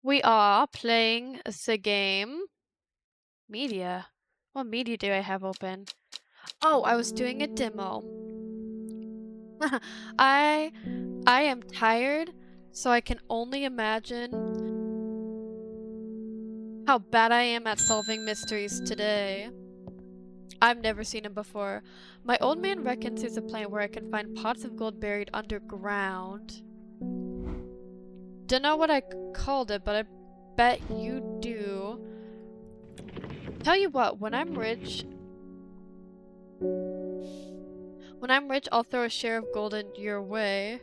We are playing the game media. What media do I have open? Oh, I was doing a demo. I I am tired, so I can only imagine how bad I am at solving mysteries today. I've never seen him before. My old man reckons there's a planet where I can find pots of gold buried underground. Don't know what I called it, but I bet you do. Tell you what, when I'm rich, I'll throw a share of gold in your way.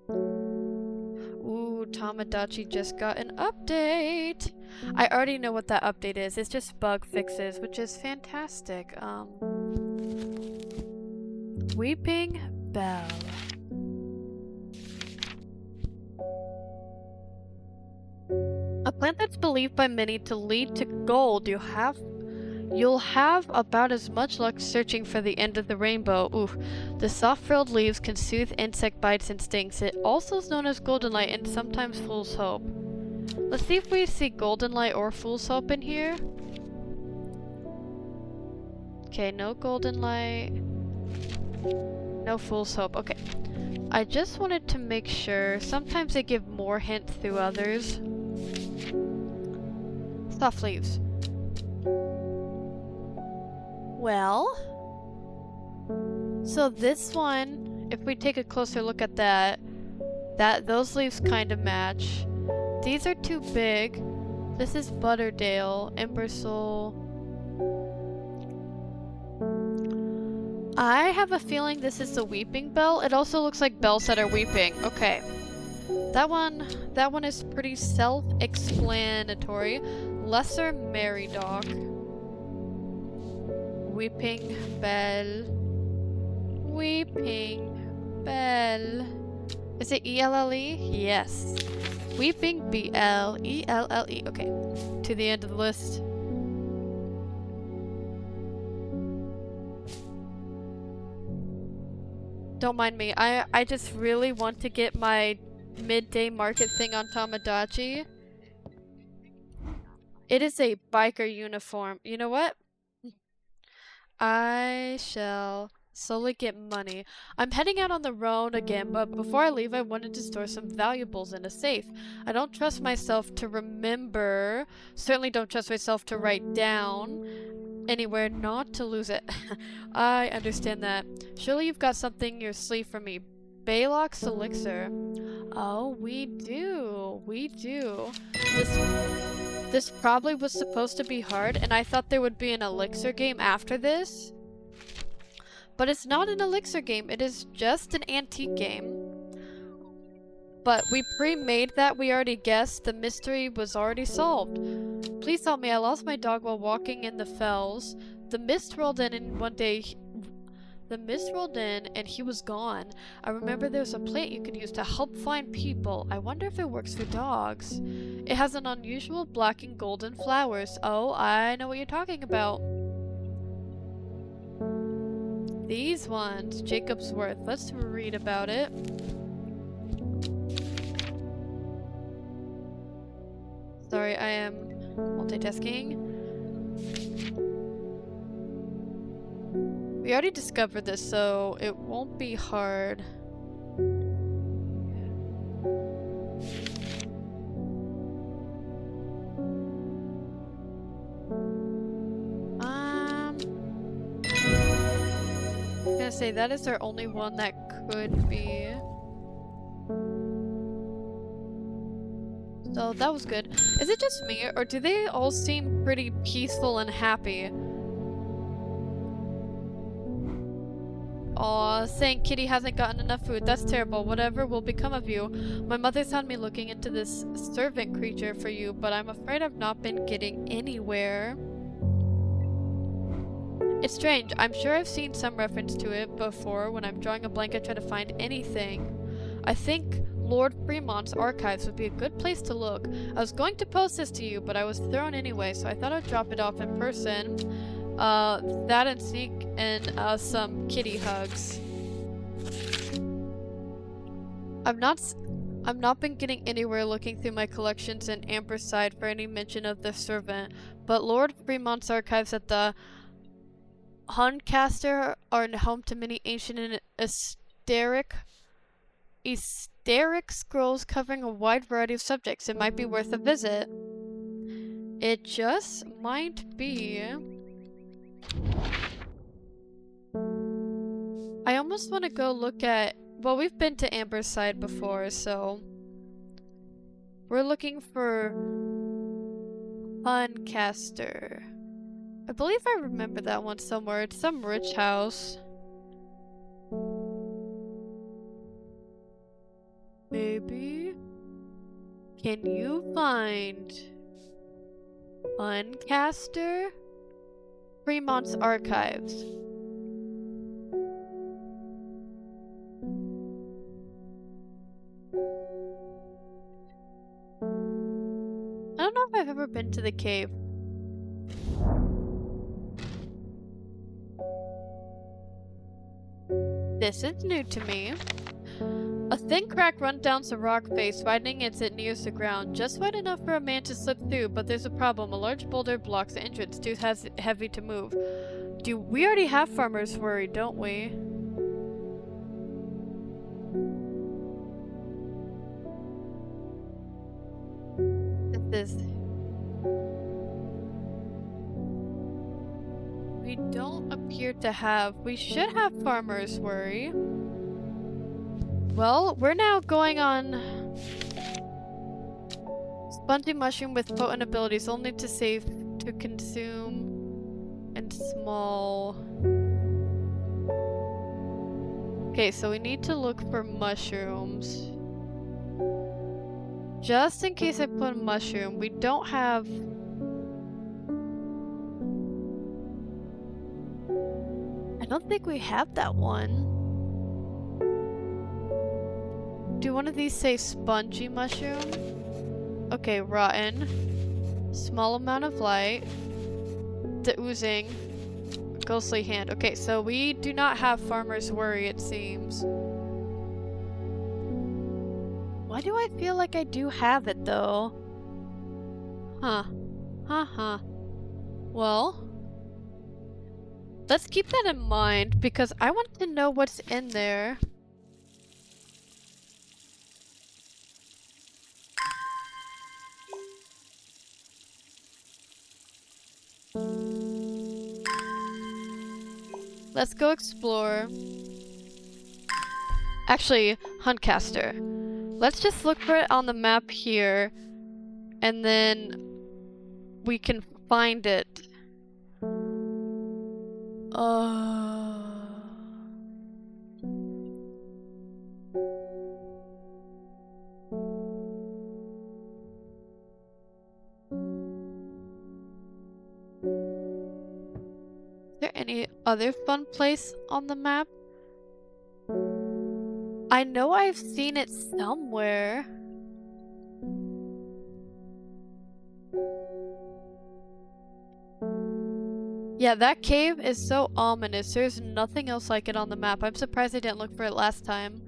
Ooh, Tamagotchi just got an update. I already know what that update is. It's just bug fixes, which is fantastic. Weeping Bell. A plant that's believed by many to lead to gold. You'll have about as much luck searching for the end of the rainbow. Oof. The soft frilled leaves can soothe insect bites and stings. It also is known as golden light and sometimes fool's hope. Let's see if we see golden light or fool's hope in here. Okay, no golden light. No fool's hope. Okay. I just wanted to make sure. Sometimes they give more hints through others. Soft leaves. Well, so this one, if we take a closer look at those leaves kind of match. These are too big. This is Butterdale, Embersoul. I have a feeling this is the Weeping Bell. It also looks like bells that are weeping. Okay. That one is pretty self-explanatory. Lesser Meridoc. Weeping Bell. Weeping Bell. Is it E-L-L-E? Yes. Weeping B-L-E-L-L-E. Okay. To the end of the list. Don't mind me. I just really want to get my midday market thing on Tamagotchi. It is a biker uniform. You know what? I shall slowly get money. I'm heading out on the road again, but before I leave, I wanted to store some valuables in a safe. I don't trust myself to remember. Certainly don't trust myself to write down anywhere not to lose it. I understand that. Surely you've got something in your sleeve for me. Baylock's elixir. Oh, we do. We do. This probably was supposed to be hard, and I thought there would be an elixir game after this. But it's not an elixir game, it is just an antique game. But we pre-made that, we already guessed, the mystery was already solved. Please help me, I lost my dog while walking in the fells. The mist rolled in and one day he was gone. I remember there's a plant you could use to help find people. I wonder if it works for dogs. It has an unusual black and golden flowers. Oh, I know what you're talking about. These ones, Jacob's Worth. Let's read about it. Sorry, I am multitasking. We already discovered this, so it won't be hard. I'm gonna say that is our only one that could be. So that was good. Is it just me, or do they all seem pretty peaceful and happy? Aw, saying Kitty hasn't gotten enough food. That's terrible. Whatever will become of you. My mother's had me looking into this servant creature for you, but I'm afraid I've not been getting anywhere. It's strange. I'm sure I've seen some reference to it before when I'm drawing a blank and try to find anything. I think Lord Fremont's archives would be a good place to look. I was going to post this to you, but I was thrown anyway, so I thought I'd drop it off in person. That and sneak and some kitty hugs. I've not been getting anywhere looking through my collections in Amberside for any mention of the servant, but Lord Fremont's archives at the Horticulture are home to many ancient and hysteric scrolls covering a wide variety of subjects. It might be worth a visit. It just might be. I almost want to go look at... Well, we've been to Amberside before, so... We're looking for... Funcaster. I believe I remember that one somewhere. It's some rich house. Maybe? Can you find... Funcaster? Fremont's archives. I don't know if I've ever been to the cave. This is new to me. A thin crack runs down the rock face, widening as it nears the ground, just wide enough for a man to slip through, but there's a problem. A large boulder blocks the entrance, too heavy to move. We already have Farmer's Worry, don't we? This is... We don't appear to have... We should have Farmer's Worry. Well, we're now going on... Spongy mushroom with potent abilities, only to save to consume and small. Okay, so we need to look for mushrooms. Just in case I put a mushroom, we don't have... I don't think we have that one. Do one of these say spongy mushroom? Okay, rotten. Small amount of light. The oozing. Ghostly hand. Okay, so we do not have Farmer's Worry, it seems. Why do I feel like I do have it, though? Huh. Well, let's keep that in mind, because I want to know what's in there. Let's go explore. Actually, Huntcaster. Let's just look for it on the map here, and then we can find it. Is there any other fun place on the map? I know I've seen it somewhere. Yeah, that cave is so ominous. There's nothing else like it on the map. I'm surprised I didn't look for it last time.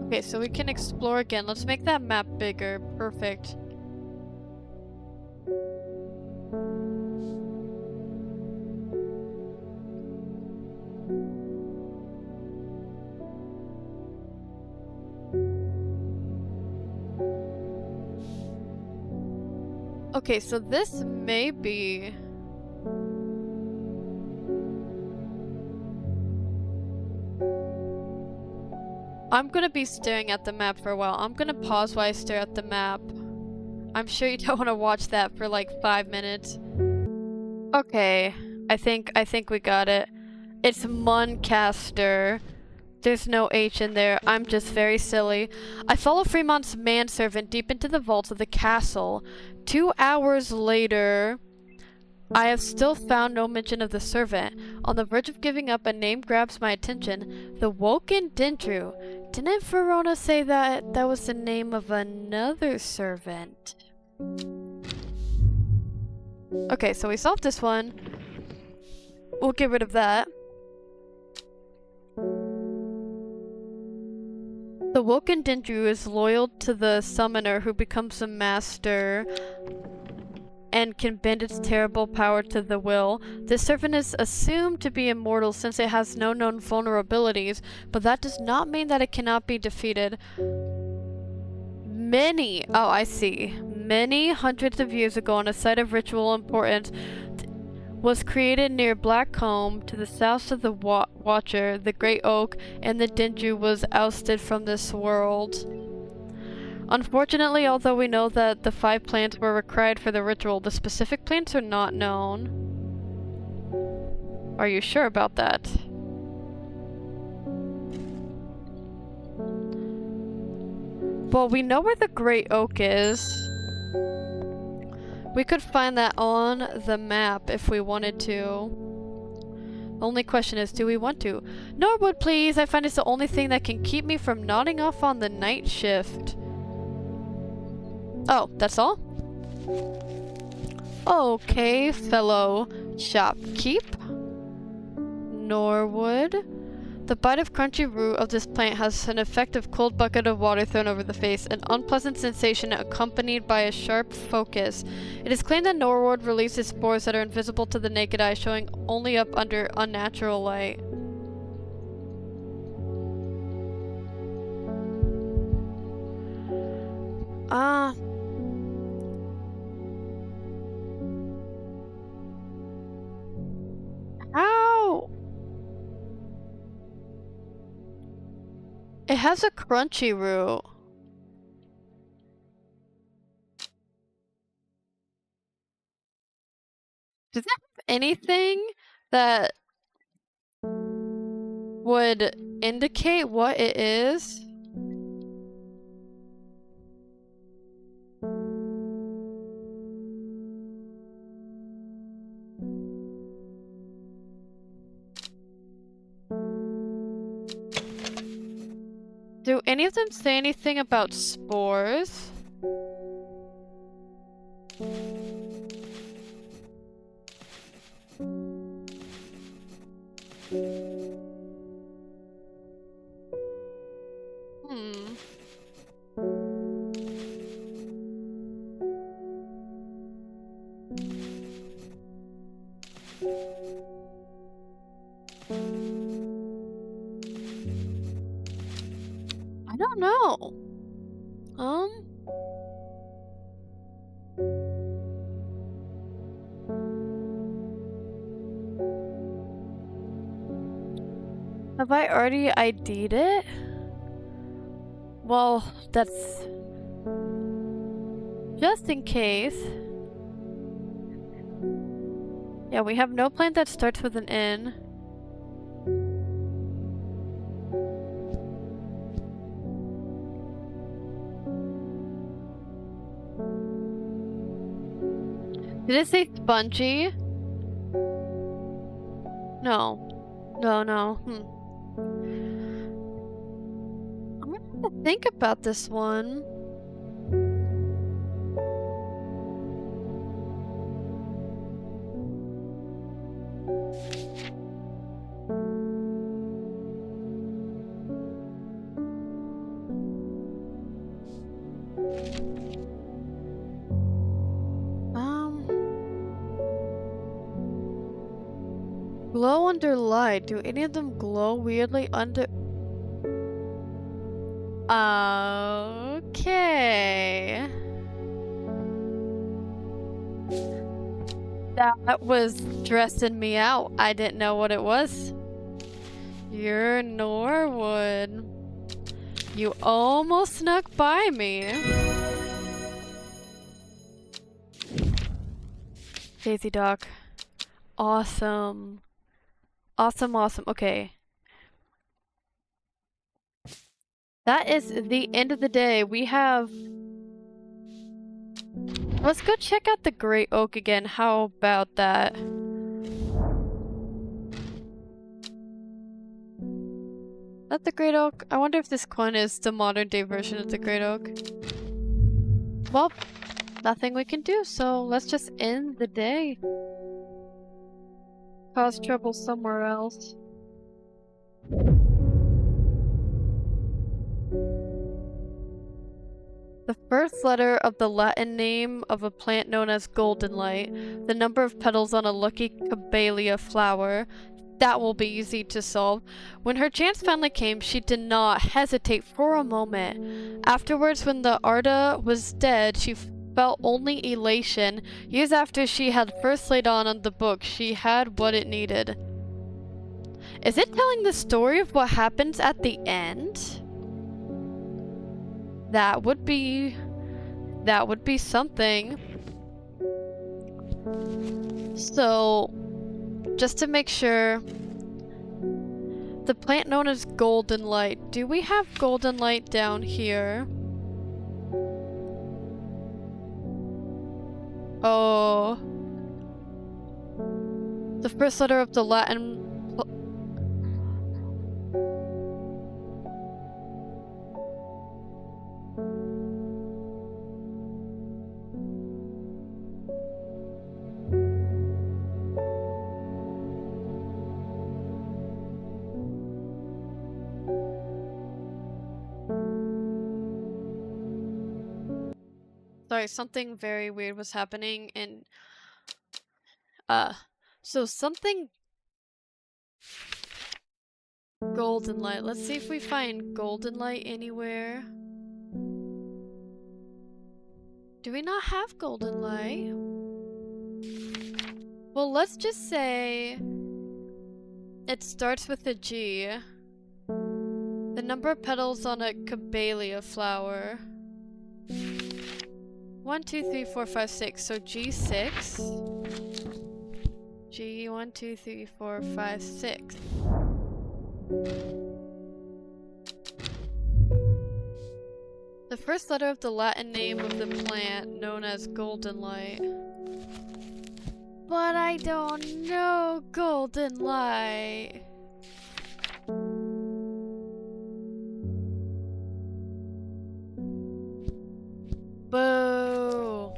Okay, so we can explore again. Let's make that map bigger. Perfect. Okay, so this may be... I'm gonna be staring at the map for a while. I'm gonna pause while I stare at the map. I'm sure you don't want to watch that for like 5 minutes. Okay, I think we got it. It's Muncaster. There's no H in there. I'm just very silly. I follow Fremont's manservant deep into the vaults of the castle. 2 hours later, I have still found no mention of the servant. On the verge of giving up, a name grabs my attention. The Woken Dendru. Didn't Verona say that that was the name of another servant? Okay, so we solved this one. we'll get rid of that. The Woken Dendru is loyal to the summoner, who becomes a master and can bend its terrible power to the will. This servant is assumed to be immortal since it has no known vulnerabilities, but that does not mean that it cannot be defeated. Many hundreds of years ago, on a site of ritual importance, was created near Blackcomb to the south of the Watcher, the Great Oak, and the Dendru was ousted from this world. Unfortunately, although we know that the 5 plants were required for the ritual, the specific plants are not known. Are you sure about that? Well, we know where the Great Oak is. We could find that on the map if we wanted to. Only question is, do we want to? Norwood, please! I find it's the only thing that can keep me from nodding off on the night shift. Oh, that's all? Okay, fellow shopkeep. Norwood. The bite of crunchy root of this plant has an effect of cold bucket of water thrown over the face, an unpleasant sensation accompanied by a sharp focus. It is claimed that Norwood releases spores that are invisible to the naked eye, showing only up under unnatural light. Ow! It has a crunchy root. Does it have anything that would indicate what it is? Do any of them say anything about spores? I don't know. Have I already ID'd it? Well, that's just in case. Yeah, we have no plant that starts with an N. Did it say spongy? No. No. I'm gonna have to think about this one. Glow under light. Do any of them glow weirdly under... Okay. That was stressing me out. I didn't know what it was. You're Norwood. You almost snuck by me. Daisy Dock. Awesome. Awesome. Okay. That is the end of the day. We have... Let's go check out the Great Oak again. How about that? Not the Great Oak. I wonder if this one is the modern day version of the Great Oak. Well, nothing we can do, so let's just end the day. cause trouble somewhere else. The first letter of the Latin name of a plant known as golden light, the number of petals on a lucky camellia flower. That will be easy to solve. When her chance finally came, she did not hesitate for a moment. Afterwards, when the Arda was dead, she felt only elation. Years after she had first laid on the book, she had what it needed. Is it telling the story of what happens at the end? That would be something. So, just to make sure, the plant known as golden light. Do we have golden light down here? Oh. The first letter of the Latin. Sorry, something very weird was happening and so something golden light. Let's see if we find golden light anywhere. Do we not have golden light? Well, let's just say it starts with a G. The number of petals on a camellia flower. 1, 2, 3, 4, 5, 6. So G6. G 1, 2, 3, 4, 5, 6. The first letter of the Latin name of the plant known as golden light. But I don't know golden light. Boo.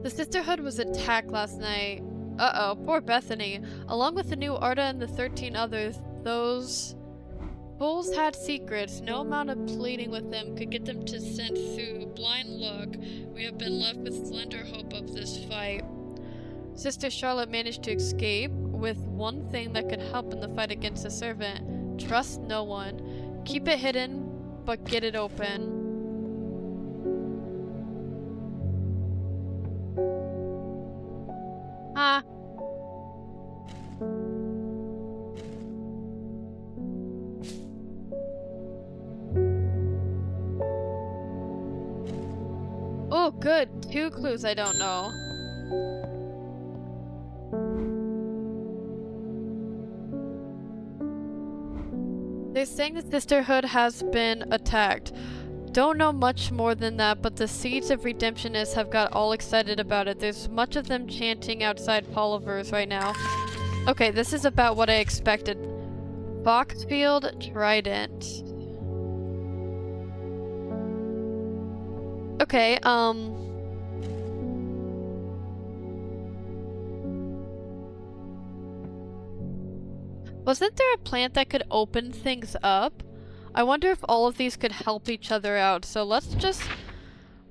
The Sisterhood was attacked last night. Uh-oh, poor Bethany. Along with the new Arda and the 13 others, those bulls had secrets. No amount of pleading with them could get them to send through blind luck. We have been left with slender hope of this fight. Sister Charlotte managed to escape with one thing that could help in the fight against the servant. Trust no one. Keep it hidden, but get it open. Huh? Oh, good. 2 clues I don't know. They're saying the Sisterhood has been attacked. Don't know much more than that, but the seeds of redemptionists have got all excited about it. There's much of them chanting outside Polliver's right now. Okay, this is about what I expected. Boxfield Trident. Okay, wasn't there a plant that could open things up? I wonder if all of these could help each other out. So let's just...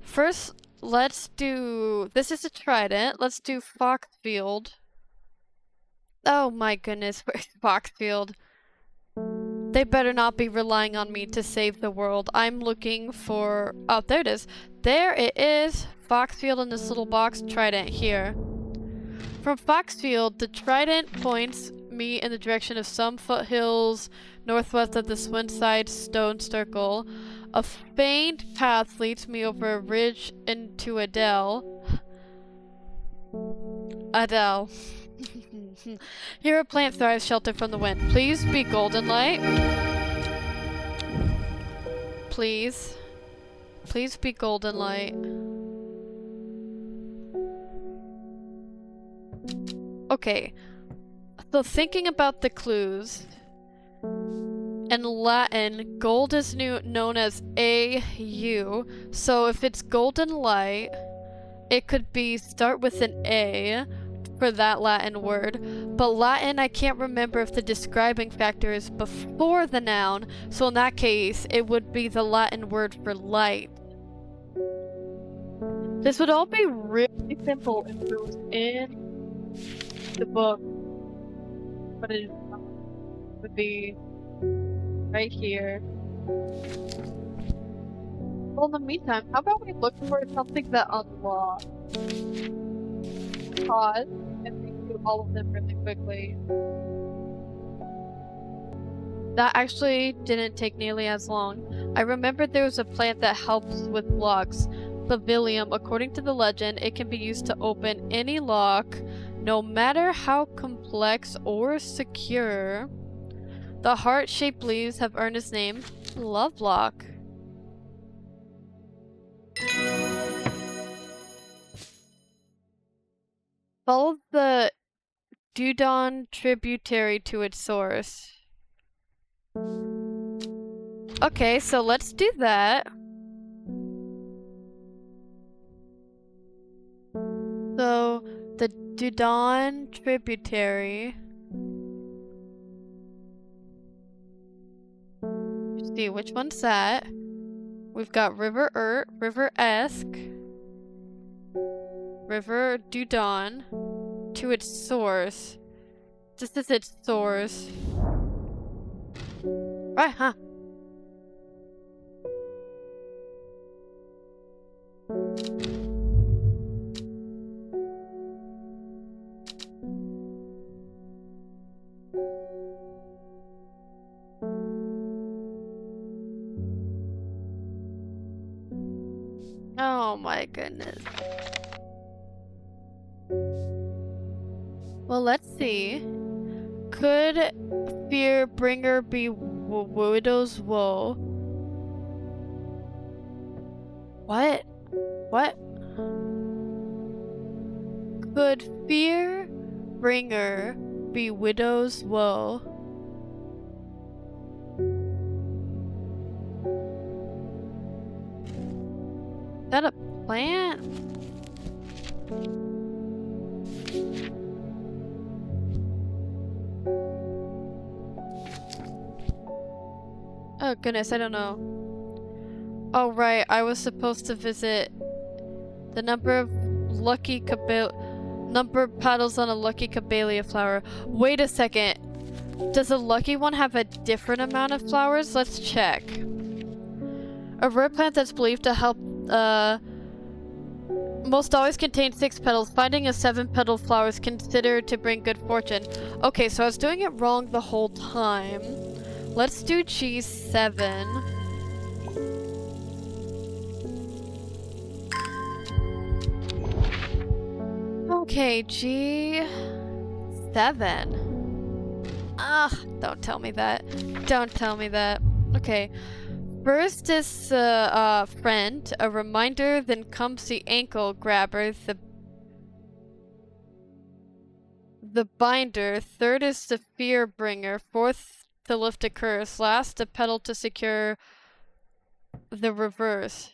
First, let's do... This is a trident. Let's do Foxfield. Oh my goodness, where's Foxfield? They better not be relying on me to save the world. I'm looking for... Oh, there it is. There it is. Foxfield in this little box. Trident here. From Foxfield, the trident points me in the direction of some foothills northwest of the Swinside Stone Circle. A faint path leads me over a ridge into a dell. Adele. Here a plant thrives shelter from the wind. Please be golden light. Please. Please be golden light. Okay. So thinking about the clues, in Latin, gold is known as AU. So if it's golden light, it could be start with an A for that Latin word, but Latin I can't remember if the describing factor is before the noun, so in that case it would be the Latin word for light. This would all be really simple if it was in the book, but it would be right here. Well, in the meantime, how about we look for something that unlocks? Pause and we do all of them really quickly. That actually didn't take nearly as long. I remembered there was a plant that helps with locks. Pavilium. According to the legend, it can be used to open any lock, no matter how complex or secure. The heart-shaped leaves have earned its name, Lovelock. Follow the Dudon tributary to its source. Okay, so let's do that. So, the Dudon tributary. Let's see, which one's that? We've got River River Esk, River Dudon, to its source. This is its source. Right, huh? Oh my goodness. Well, let's see. Could fear bringer be widow's woe? What? What? Could fear bringer be widow's woe? Is that a plant? Oh goodness, I don't know. Oh right, I was supposed to visit the number of petals on a lucky camellia flower. Wait a second. Does a lucky one have a different amount of flowers? Let's check. A rare plant that's believed to help most always contains 6 petals. Finding a 7-petal flower is considered to bring good fortune. Okay, so I was doing it wrong the whole time. Let's do G7. Okay, G7. Ugh, don't tell me that. Don't tell me that. Okay. First is friend, a reminder, then comes the ankle grabber, the binder, third is the fear bringer, fourth to lift a curse, last a petal to secure the reverse.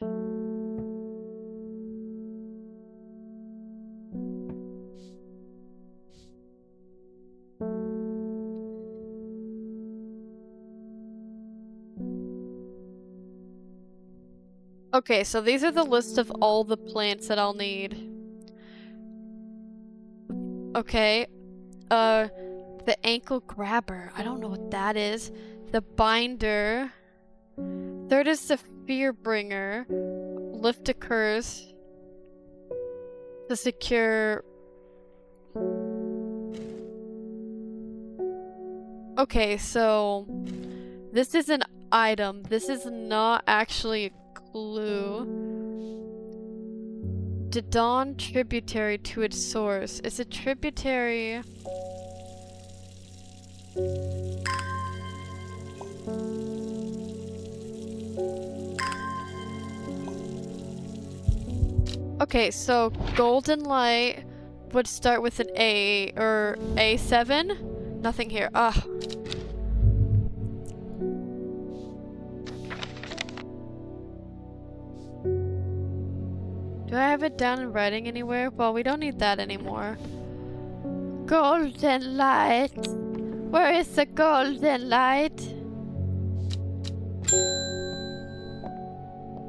Okay, so these are the list of all the plants that I'll need. Okay, the ankle grabber, I don't know what that is. The binder. Third is the fear bringer. Lift a curse. To secure. Okay, so this is an item. This is not actually a clue. Dodon tributary to its source. Is it tributary? Okay, so golden light would start with an A or A7. Nothing here. Ah. Do I Do I have it down in writing anywhere? Well, we don't need that anymore. Golden light. Where is the golden light?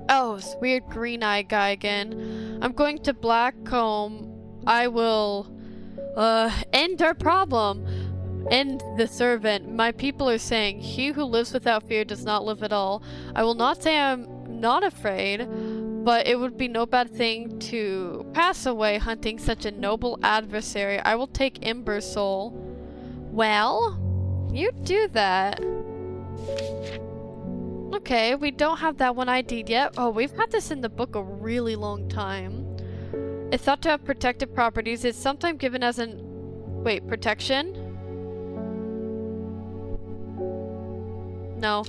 Oh, it's weird green-eyed guy again. I'm going to Blackcomb. I will, end our problem. End the servant. My people are saying, he who lives without fear does not live at all. I will not say I'm not afraid, but it would be no bad thing to pass away hunting such a noble adversary. I will take Ember Soul. Well, you do that. Okay, we don't have that one ID'd yet. Oh, we've had this in the book a really long time. It's thought to have protective properties. It's sometimes given as an... Wait, protection? No.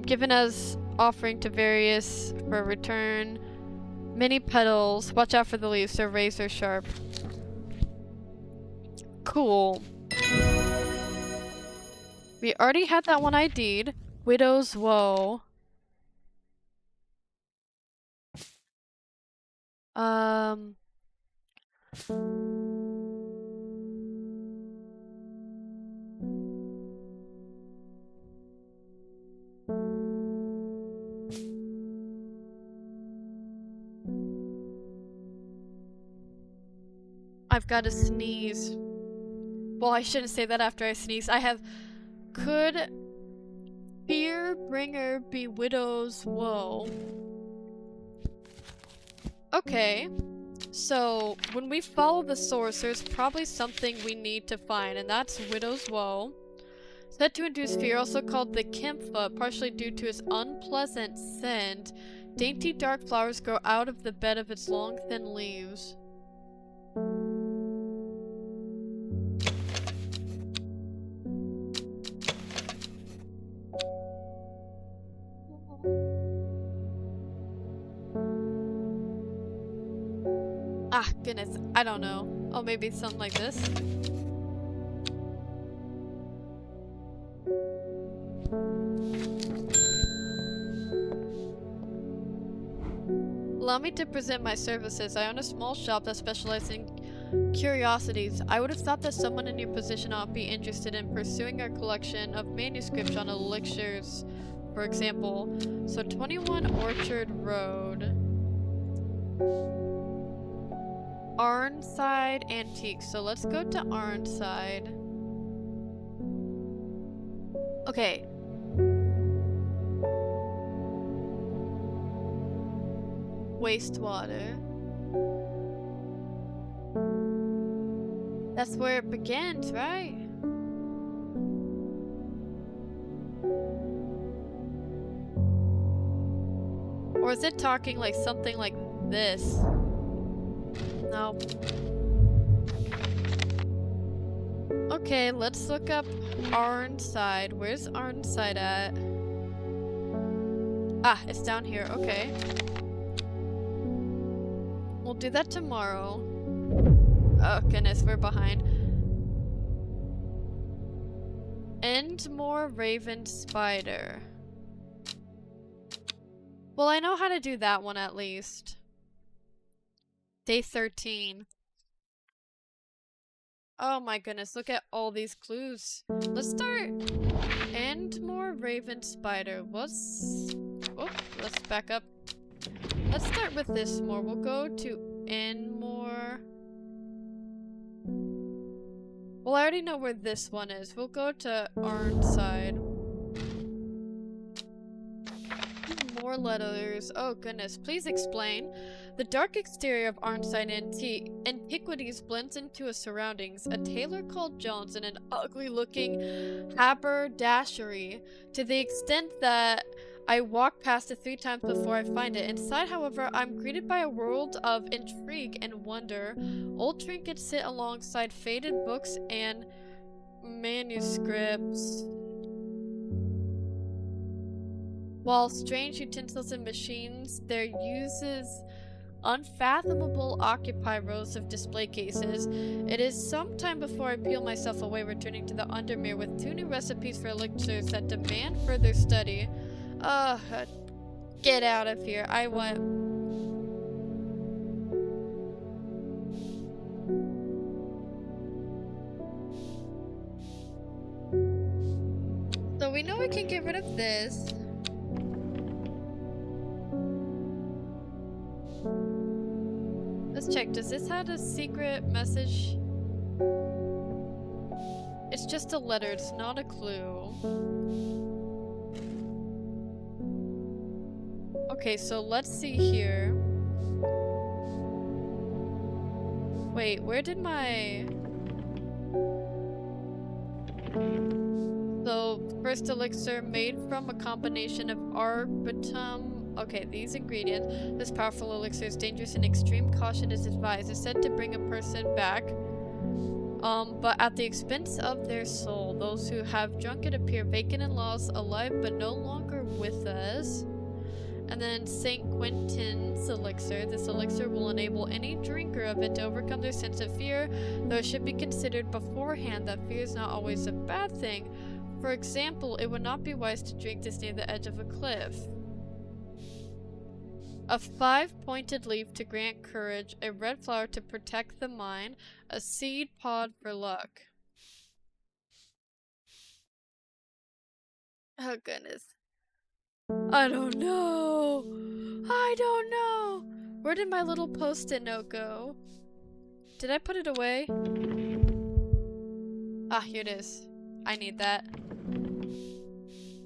Given as offering to various for return. Many petals. Watch out for the leaves. They're razor sharp. Cool. We already had that one ID'd. Widow's Woe. I've got to sneeze. Well, I shouldn't say that after I sneeze. I have... Could Fear Bringer be Widow's Woe? Okay. So, when we follow the source, there's probably something we need to find, and that's Widow's Woe. Said to induce fear, also called the Kempfoot, partially due to its unpleasant scent. Dainty dark flowers grow out of the bed of its long, thin leaves. Ah, goodness, I don't know. Oh, maybe something like this. Allow me to present my services. I own a small shop that specializes in curiosities. I would have thought that someone in your position ought to be interested in pursuing our collection of manuscripts on elixirs, for example. So 21 Orchard Road. Arnside Antiques. So let's go to Arnside. Okay. Wastewater. That's where it begins, right? Or is it talking like something like this? No. Okay, let's look up Arnside. Where's Arnside at? Ah, it's down here. Okay. We'll do that tomorrow. Oh goodness, we're behind. Endmore Raven Spider. Well, I know how to do that one at least. Day 13. Oh my goodness, look at all these clues. Let's start. Endmore Raven Spider. What's... Oh, let's back up. Let's start with this more. We'll go to Enmore. Well, I already know where this one is. We'll go to Arnside. More letters. Oh goodness, please explain. The dark exterior of Arnside Antiquities blends into its surroundings. A tailor called Jones and an ugly-looking haberdashery, to the extent that I walk past it 3 times before I find it. Inside, however, I'm greeted by a world of intrigue and wonder. Old trinkets sit alongside faded books and manuscripts, while strange utensils and machines, their uses unfathomable occupy rows of display cases. It is some time before I peel myself away, returning to the Undermere with 2 new recipes for elixirs that demand further study. Get out of here. I want... we know we can get rid of this. Let's check. Does this have a secret message? It's just a letter. It's not a clue. Okay, so let's see here. Wait, where did my... So, first elixir made from a combination of arbitum. Okay, these ingredients. This powerful elixir is dangerous and extreme caution is advised. It's said to bring a person back, but at the expense of their soul. Those who have drunk it appear vacant and lost, alive but no longer with us. And then St. Quentin's elixir. This elixir will enable any drinker of it to overcome their sense of fear, though it should be considered beforehand that fear is not always a bad thing. For example, it would not be wise to drink this near the edge of a cliff. A 5-pointed leaf to grant courage, a red flower to protect the mind, a seed pod for luck. Oh goodness. I don't know. I don't know. Where did my little post-it note go? Did I put it away? Ah, here it is. I need that.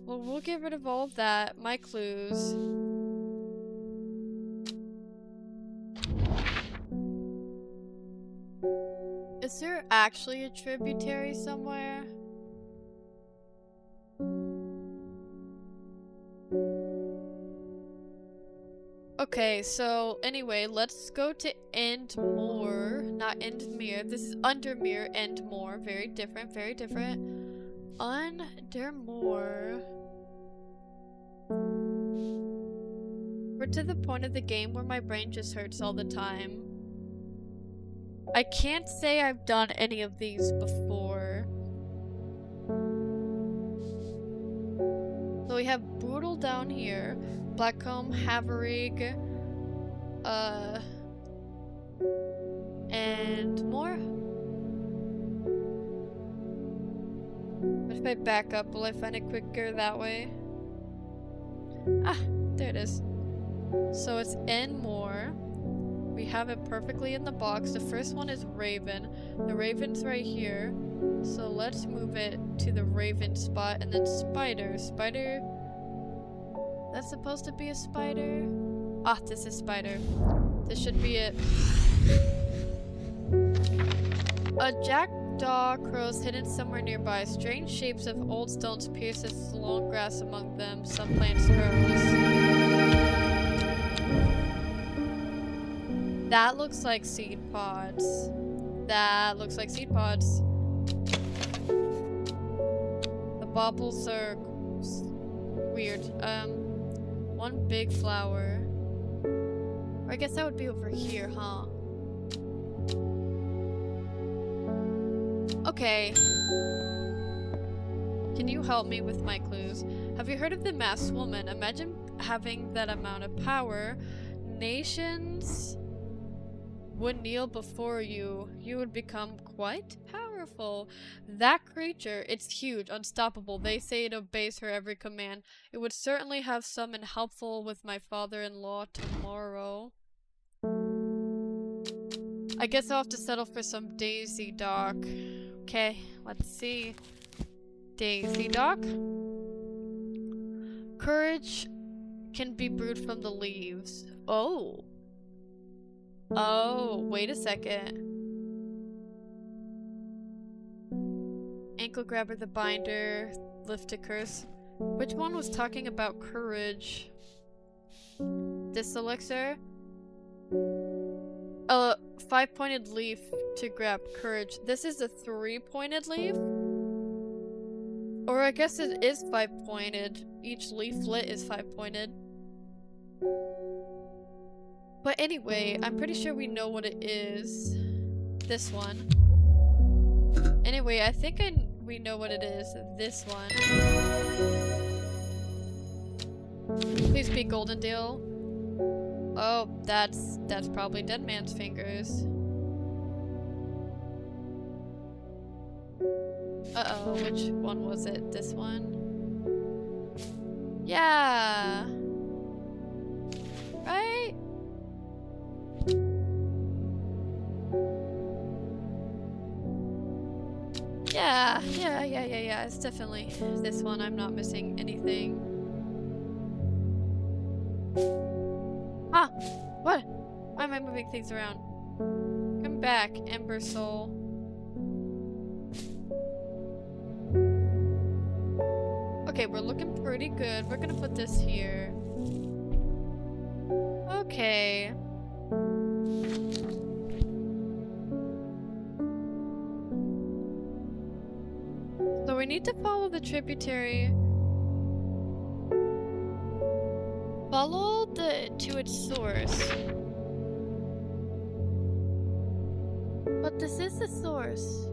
Well, we'll get rid of all of that. My clues. Is there actually a tributary somewhere? Okay, so anyway, let's go to Endmore, not Endmere. This is Undermere, Endmore. Very different, very different. Undermore. We're to the point of the game where my brain just hurts all the time. I can't say I've done any of these before. So we have Brutal down here. Blackcomb, Haverig, and more. What if I back up? Will I find it quicker that way? Ah, there it is. So it's N more. We have it perfectly in the box. The first one is Raven. The Raven's right here. So let's move it to the Raven spot. And then Spider. Spider... That's supposed to be a spider? Ah, this is spider. This should be it. A jackdaw crows hidden somewhere nearby. Strange shapes of old stones pierce the long grass among them. Some plants grows. That looks like seed pods. That looks like seed pods. The baubles are weird. One big flower. Or I guess that would be over here, huh? Okay. Can you help me with my clues? Have you heard of the masked woman? Imagine having that amount of power. Nations would kneel before you. You would become quite powerful. That creature, it's huge, unstoppable. They say it obeys her every command. It would certainly have something helpful with my father-in-law tomorrow. I guess I'll have to settle for some Daisy Dock. Okay, let's see. Daisy Dock. Courage can be brewed from the leaves. Oh. Oh, wait a second. Ankle grabber, the binder, lift a curse. Which one was talking about courage? This elixir? 5-pointed leaf to grab courage. This is a 3-pointed leaf? Or I guess it is 5-pointed. Each leaflet is 5-pointed. But anyway, I'm pretty sure we know what it is. This one. Anyway, I think we know what it is. This one. Please be Goldendale. Oh, that's probably Dead Man's Fingers. Uh-oh, which one was it? This one? Yeah. Right? Yeah. It's definitely this one. I'm not missing anything. Ah! What? Why am I moving things around? Come back, Ember Soul. Okay, we're looking pretty good. We're gonna put this here. Okay. So we need to follow the tributary. Follow to its source. But this is the source.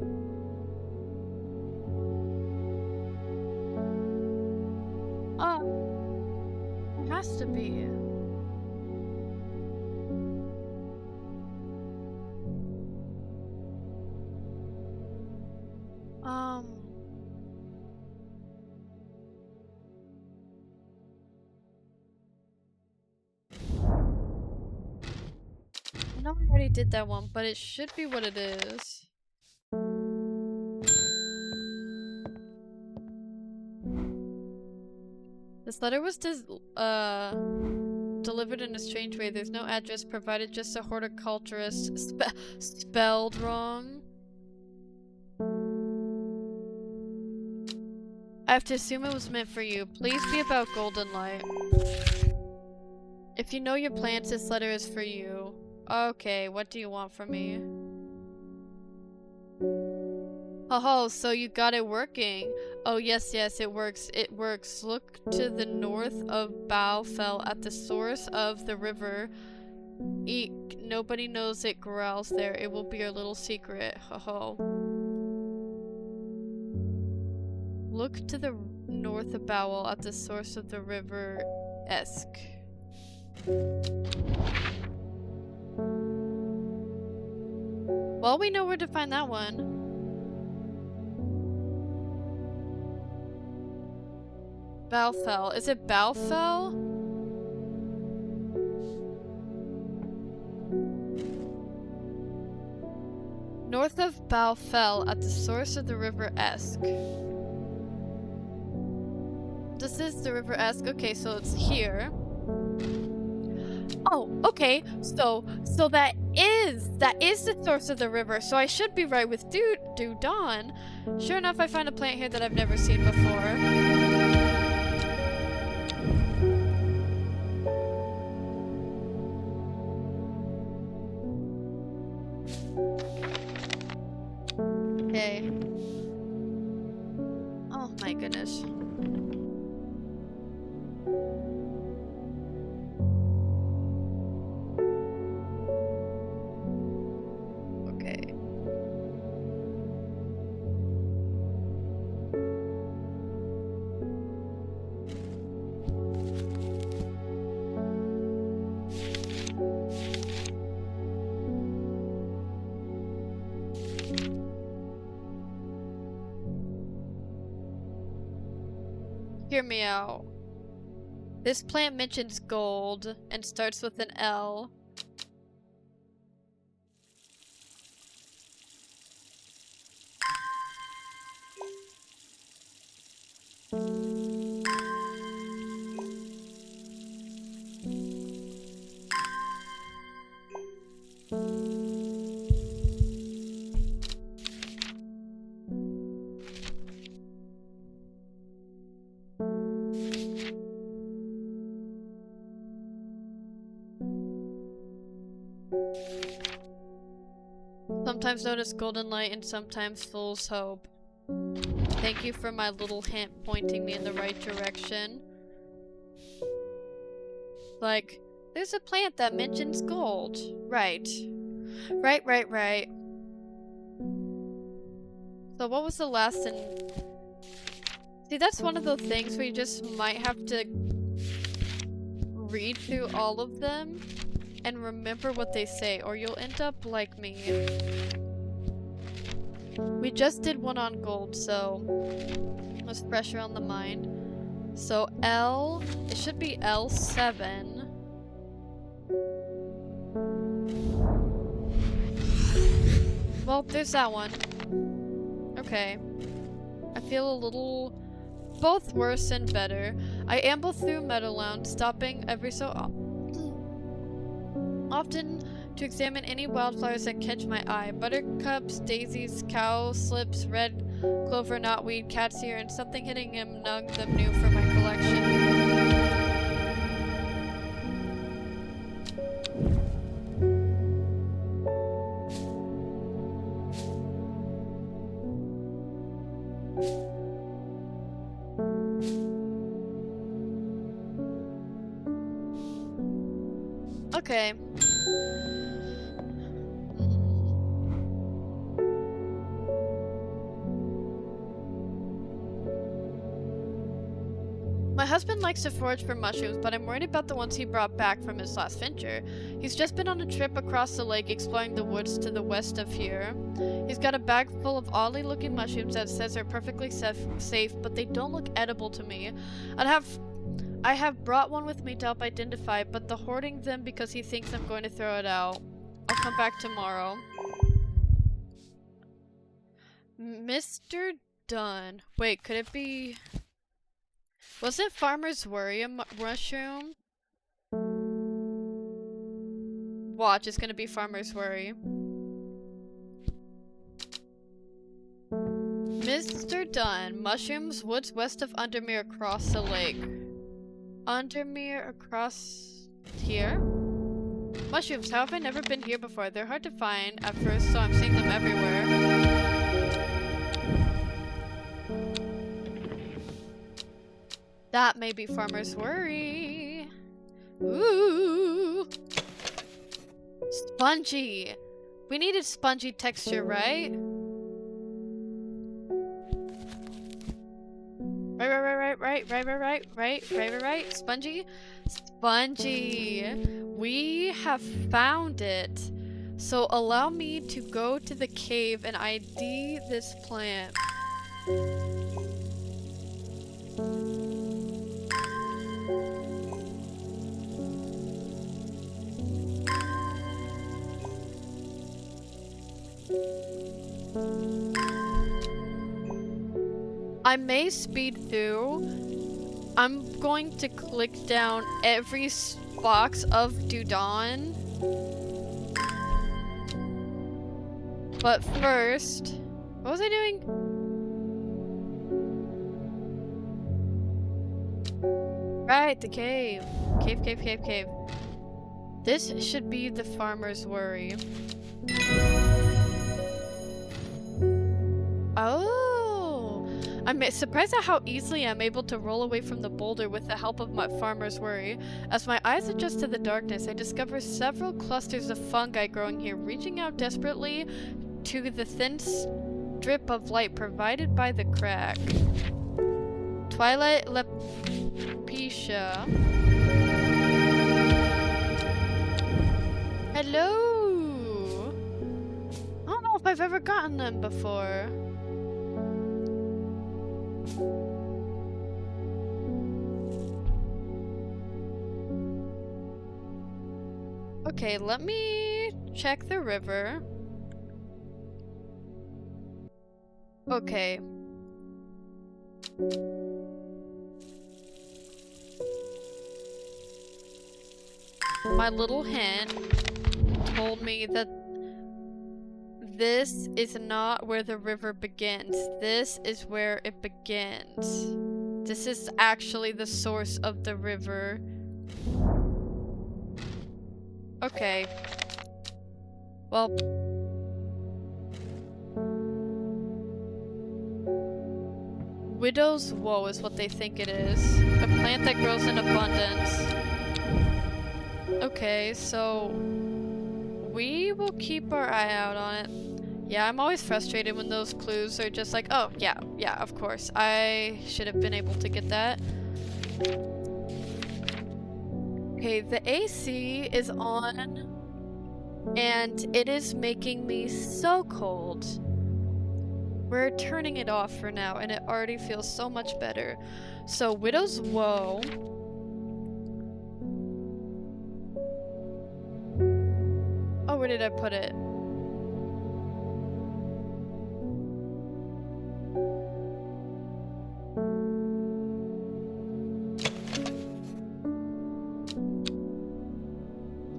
Oh. It has to be. I know we already did that one, but it should be what it is. This letter was delivered in a strange way. There's no address provided, just a horticulturist spelled wrong. I have to assume it was meant for you. Please be about golden light. If you know your plants, this letter is for you. Okay, what do you want from me? Oh, so you got it working. Oh, yes, it works. It works. Look to the north of Bowfell at the source of the river. Eek, nobody knows it growls there. It will be our little secret. Ho. Look to the north of Bowell at the source of the river Esk. Well, we know where to find that one. Bowfell. Is it Bowfell? North of Bowfell at the source of the river Esk. This is the river Esk. Okay, so it's here. Oh, okay. So that is the source of the river. So I should be right with Dawn. Sure enough, I find a plant here that I've never seen before. Okay. Oh my goodness. Okay. Hear me out. This plant mentions gold and starts with an L. Sometimes known as golden light and sometimes fool's hope. Thank you for my little hint pointing me in the right direction. Like, there's a plant that mentions gold. Right. Right. So what was the last thing? See, that's one of those things where you just might have to read through all of them and remember what they say, or you'll end up like me. We just did one on gold, so less pressure on the mind. So L, it should be L7. Well, there's that one. Okay. I feel a little both worse and better. I amble through Meadowland, stopping every so often to examine any wildflowers that catch my eye. Buttercups, daisies, cowslips, red clover, knotweed, cat's ear, and something hitting among them new for my collection. Okay. My husband likes to forage for mushrooms, but I'm worried about the ones he brought back from his last venture. He's just been on a trip across the lake exploring the woods to the west of here. He's got a bag full of oddly looking mushrooms that says are perfectly safe, but they don't look edible to me. I have brought one with me to help identify, but the hoarding them because he thinks I'm going to throw it out. I'll come back tomorrow. Mr. Dunn. Wait, could it be... Wasn't Farmer's Worry a mushroom? Watch, it's gonna be Farmer's Worry. Mr. Dunn. Mushrooms, woods west of Undermere across the lake. Undermere across here? Mushrooms, how have I never been here before? They're hard to find at first, so I'm seeing them everywhere. That may be Farmer's Worry. Ooh. Spongy. We needed spongy texture, right? Right. Spongy. Spongy. We have found it. So allow me to go to the cave and ID this plant. I may speed through. I'm going to click down every box of Dudon. But first, what was I doing? Right, the cave. Cave. This should be the Farmer's Worry. Oh! I'm surprised at how easily I'm able to roll away from the boulder with the help of my Farmer's Worry. As my eyes adjust to the darkness, I discover several clusters of fungi growing here, reaching out desperately to the thin strip of light provided by the crack. Twilight Lepicia. Hello! I don't know if I've ever gotten them before. Okay, let me check the river. Okay. My little hint told me that this is not where the river begins. This is where it begins. This is actually the source of the river. Okay. Well. Widow's Woe is what they think it is. A plant that grows in abundance. Okay, so we will keep our eye out on it. Yeah, I'm always frustrated when those clues are just like, oh, yeah, of course. I should have been able to get that. Okay, the AC is on, and it is making me so cold. We're turning it off for now, and it already feels so much better. So, Widow's Woe. Oh, where did I put it?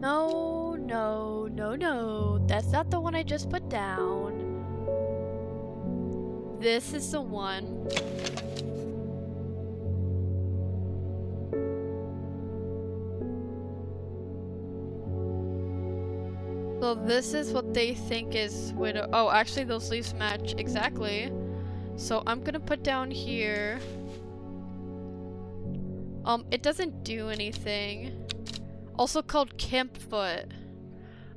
No, no, no, no. That's not the one I just put down. This is the one. So this is what they think is Widow. Oh, actually those leaves match exactly. So I'm gonna put down here. It doesn't do anything. Also called Kempfoot.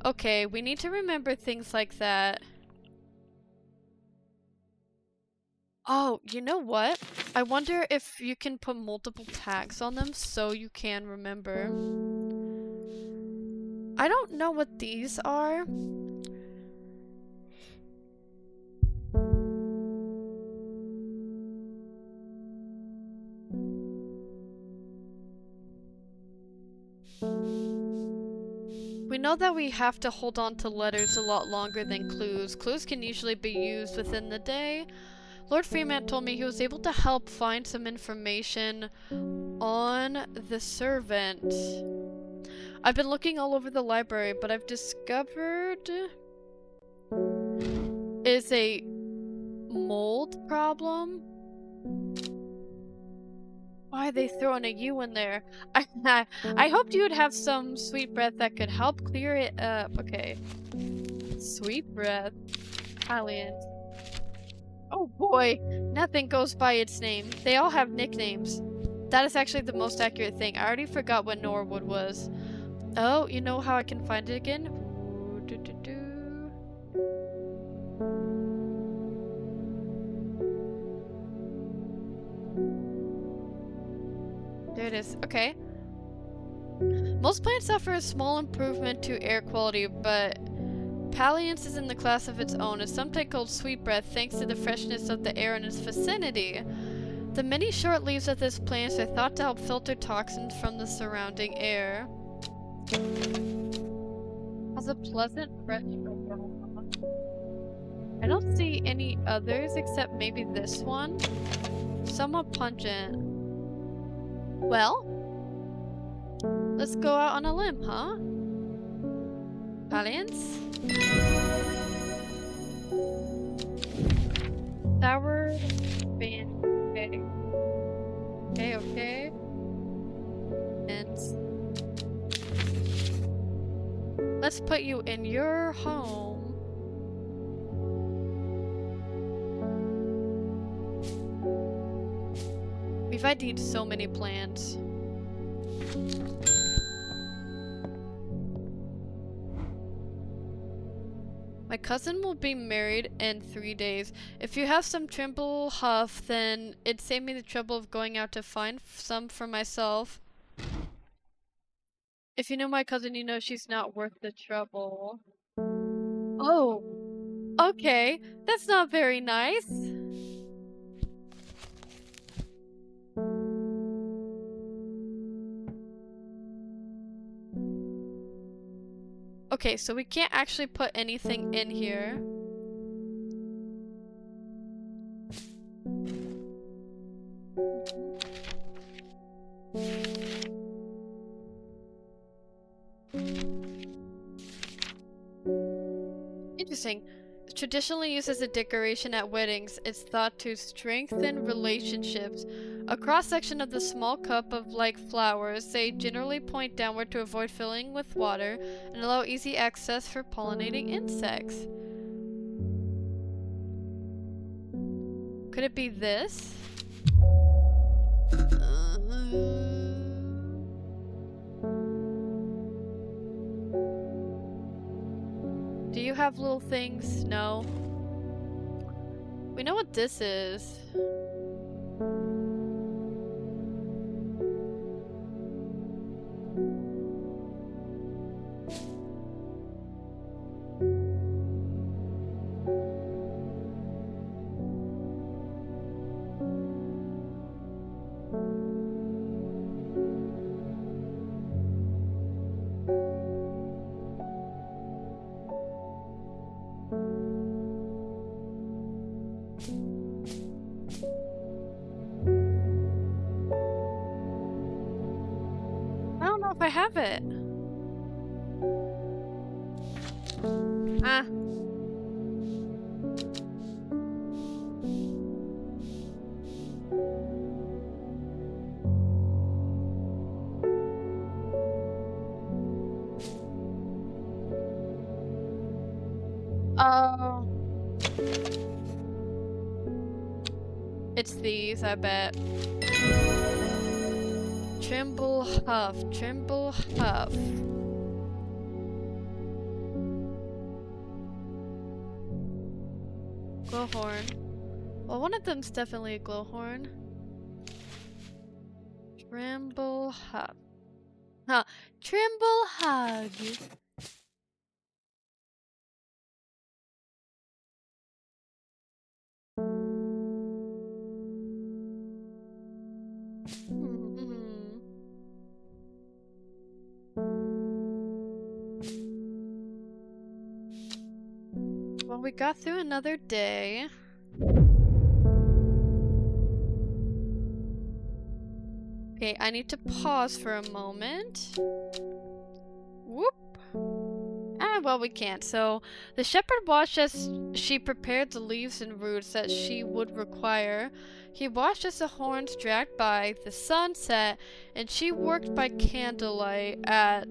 Okay, we need to remember things like that. Oh, you know what? I wonder if you can put multiple tags on them so you can remember. I don't know what these are. We know that we have to hold on to letters a lot longer than clues. Clues can usually be used within the day. Lord Freeman told me he was able to help find some information on the servant. I've been looking all over the library, but I've discovered is a mold problem. Why are they throwing a U in there? I hoped you would have some sweet breath that could help clear it up. Okay. Sweet breath. Alien. Oh boy, nothing goes by its name. They all have nicknames. That is actually the most accurate thing. I already forgot what Norwood was. Oh, you know how I can find it again? Ooh, doo -doo -doo. There it is. Okay. Most plants offer a small improvement to air quality, but Palliance is in the class of its own. It's something called sweet breath thanks to the freshness of the air in its vicinity. The many short leaves of this plant are thought to help filter toxins from the surrounding air. Has a pleasant, fresh aroma. I don't see any others except maybe this one. Somewhat pungent. Well, let's go out on a limb, huh? Palliance? Sour fan. Okay. Okay, okay. And let's put you in your home. We've ID'd so many plants. My cousin will be married in 3 days. If you have some Trimble Huff, then it'd save me the trouble of going out to find some for myself. If you know my cousin, you know she's not worth the trouble. Oh, okay. That's not very nice. Okay, so we can't actually put anything in here. Interesting. Traditionally used as a decoration at weddings, it's thought to strengthen relationships. A cross-section of the small cup of like flowers, they generally point downward to avoid filling with water and allow easy access for pollinating insects. Could it be this? Do you have little things? No. We know what this is. I have it? Ah. Oh. It's these, I bet. Trimble Huff, Trimble Huff. Glowhorn. Well, one of them's definitely a glowhorn. Trimble Huff. Huh. Trimble Hug. Hmm. Well, we got through another day. Okay, I need to pause for a moment. Whoop. Ah, well, we can't. So, the shepherd watched as she prepared the leaves and roots that she would require. He watched as the horns dragged by, the sun set, and she worked by candlelight, at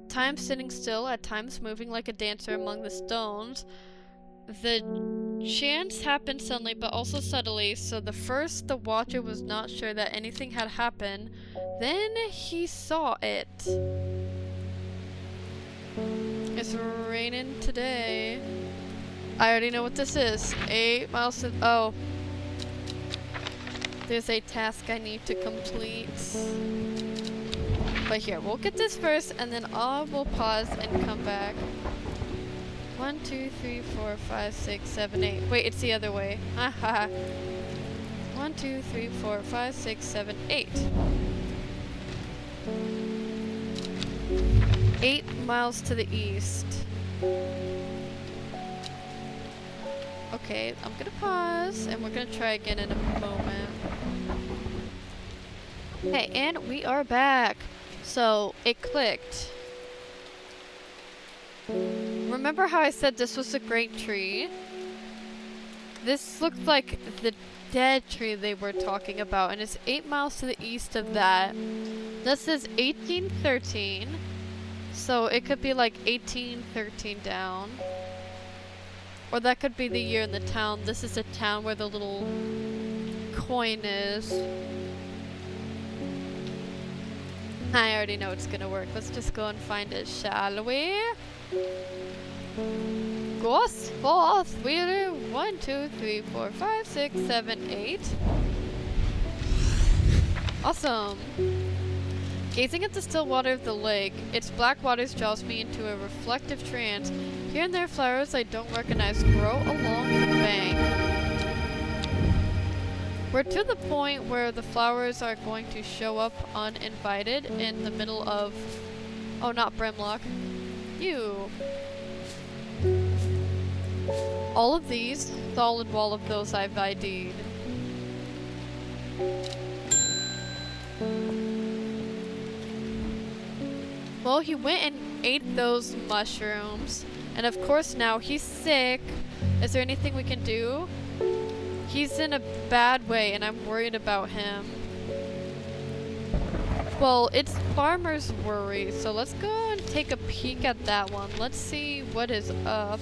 times sitting still, at times moving like a dancer among the stones. The chance happened suddenly, but also subtly, so the watcher was not sure that anything had happened. Then he saw it. It's raining today. I already know what this is. 8 miles to— oh. There's a task I need to complete. But here, we'll get this first, and then I will pause and come back. 1, 2, 3, 4, 5, 6, 7, 8. Wait, it's the other way. Haha. 1, 2, 3, 4, 5, 6, 7, 8. 8 miles to the east. Okay, I'm gonna pause, and we're gonna try again in a moment. Okay, and we are back. So, it clicked. Remember how I said this was a great tree? This looks like the dead tree they were talking about, and it's 8 miles to the east of that. This is 1813, so it could be like 1813 down. Or that could be the year in the town. This is the town where the little coin is. I already know it's gonna work. Let's just go and find it, shall we? Goes forth, wheeler. 1, 2, 3, 4, 5, 6, 7, 8. Awesome. Gazing at the still water of the lake, its black waters draws me into a reflective trance. Here and there flowers I don't recognize grow along the bank. We're to the point where the flowers are going to show up uninvited in the middle of— oh, not Brimlock. You. All of these, solid wall of those I've ID'd. Well, he went and ate those mushrooms. And of course now he's sick. Is there anything we can do? He's in a bad way and I'm worried about him. Well, it's Farmer's Worry, so let's go and take a peek at that one. Let's see what is up.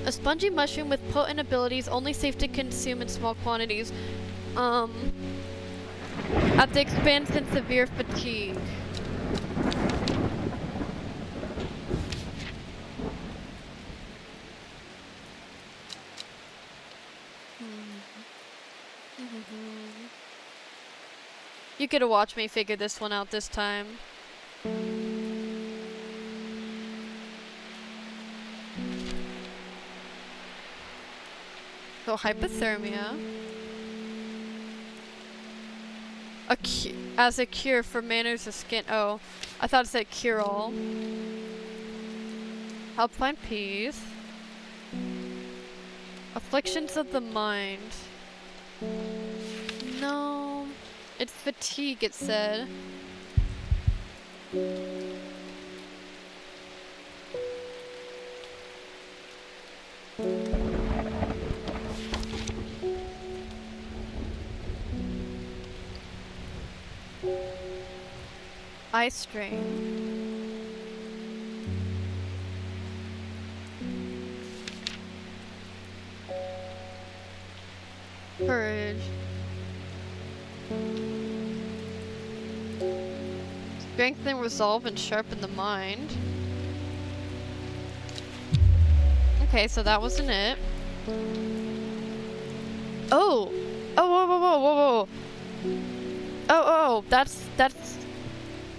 A spongy mushroom with potent abilities, only safe to consume in small quantities. At the expense and severe fatigue. You could have watched me figure this one out this time. So hypothermia. As a cure for manners of skin. Oh, I thought it said cure-all. Help find peace. Afflictions of the mind. No. It's fatigue, it said. Eye strain. Courage. Strengthen resolve and sharpen the mind. Okay, so that wasn't it. Oh! Oh, whoa, whoa, whoa, whoa, whoa. Oh, that's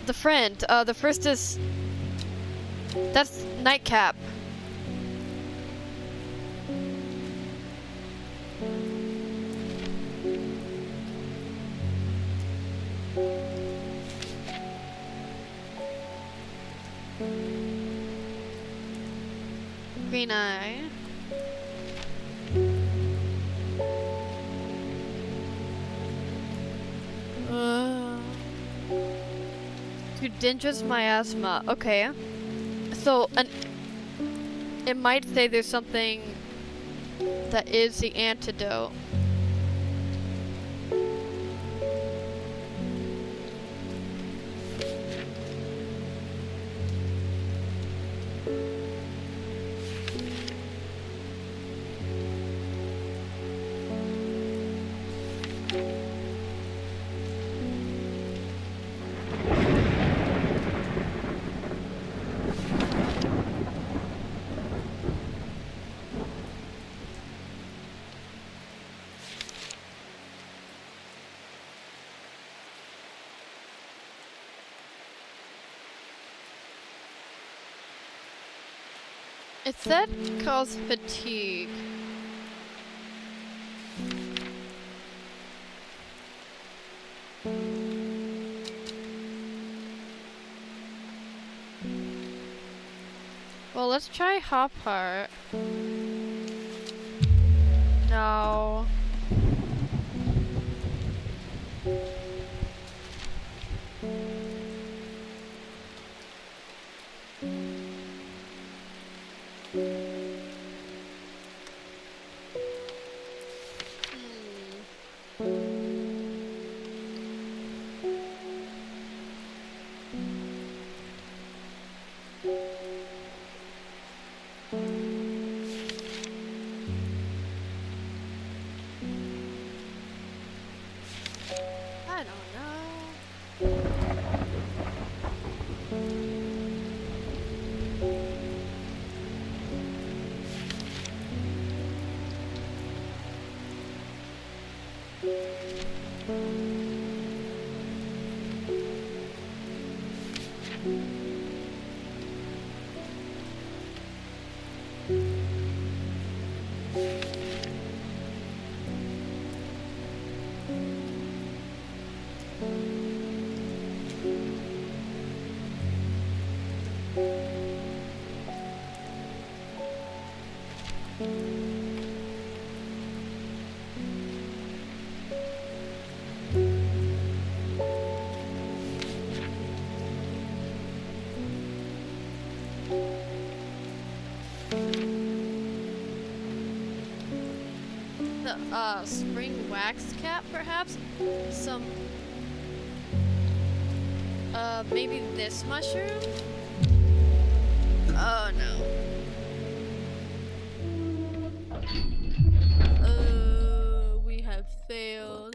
the friend. The first is... That's Nightcap. Green eye. To dangerous miasma. Okay. So, it might say there's something that is the antidote. It said cause fatigue. Well, let's try Hop Heart. No. I don't know. The spring wax cap, perhaps? Some maybe this mushroom? Oh no. We have failed.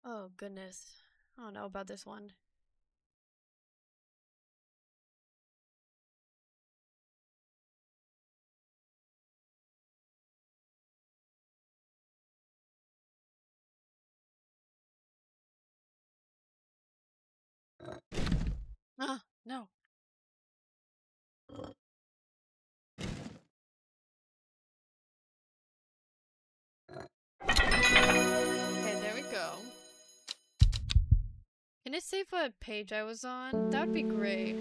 Oh goodness. I don't know about this one. Ah, no. Okay, there we go. Can it save what page I was on? That would be great.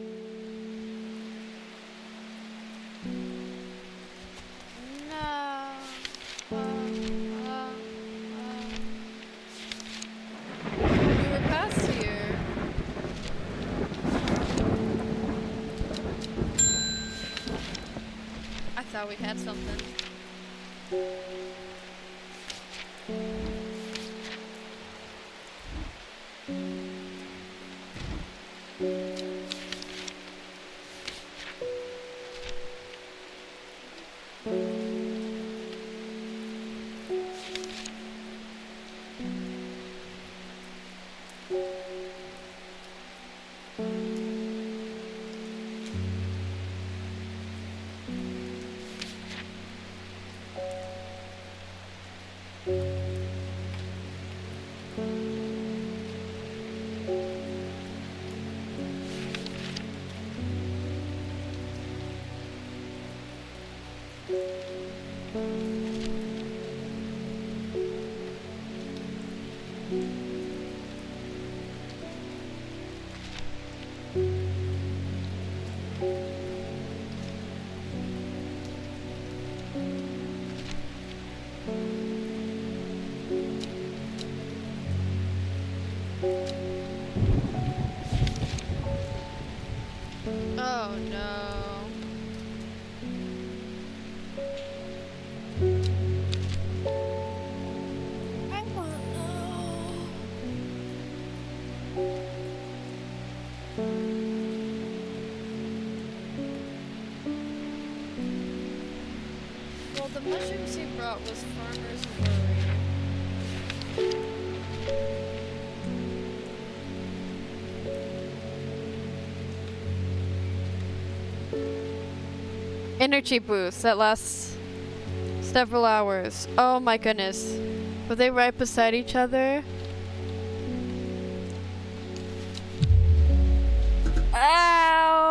No. We were past here. I thought we had something. Oh no. I don't know. Well, the mushrooms he brought was farmer's worry. Energy boost that lasts several hours. Oh my goodness. Were they right beside each other? Ow!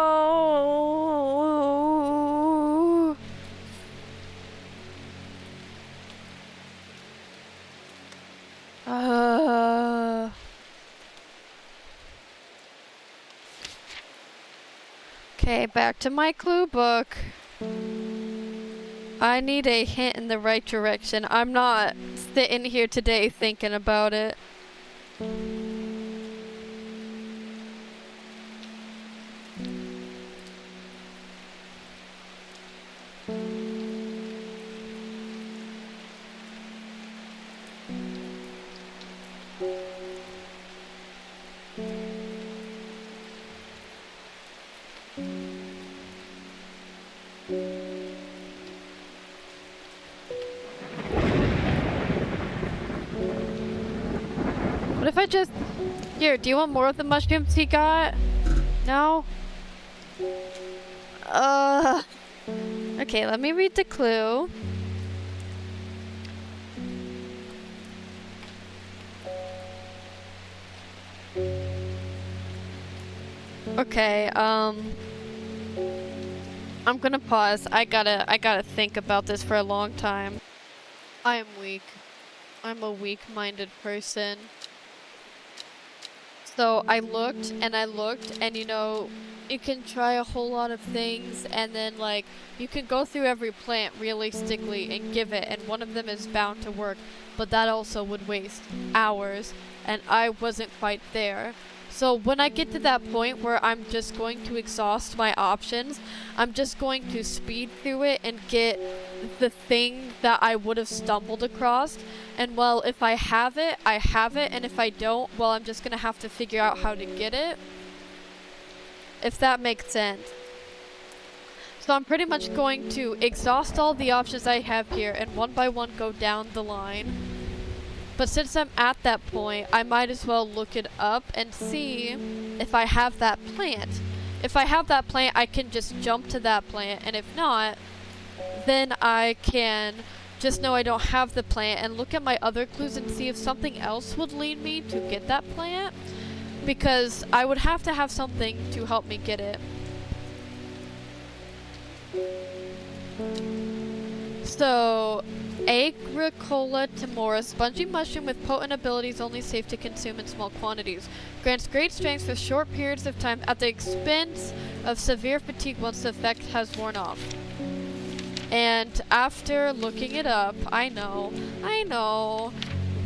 Okay, back to my clue book. I need a hint in the right direction. I'm not sitting here today thinking about it. What if I just... Here, do you want more of the mushrooms he got? No? Okay, let me read the clue. Okay, I'm gonna pause. I gotta think about this for a long time. I am weak. I'm a weak-minded person. So I looked, and you know, you can try a whole lot of things, and then like, you can go through every plant realistically and give it, and one of them is bound to work, but that also would waste hours, and I wasn't quite there. So when I get to that point where I'm just going to exhaust my options, I'm just going to speed through it and get the thing that I would have stumbled across. And well, if I have it, I have it, and if I don't, well, I'm just gonna have to figure out how to get it. If that makes sense. So I'm pretty much going to exhaust all the options I have here and one by one go down the line. But since I'm at that point, I might as well look it up and see if I have that plant. If I have that plant, I can just jump to that plant, and if not, then I can just know I don't have the plant and look at my other clues and see if something else would lead me to get that plant, because I would have to have something to help me get it. So Agricola timora, spongy mushroom with potent abilities only safe to consume in small quantities. Grants great strength for short periods of time at the expense of severe fatigue once the effect has worn off. And after looking it up, I know,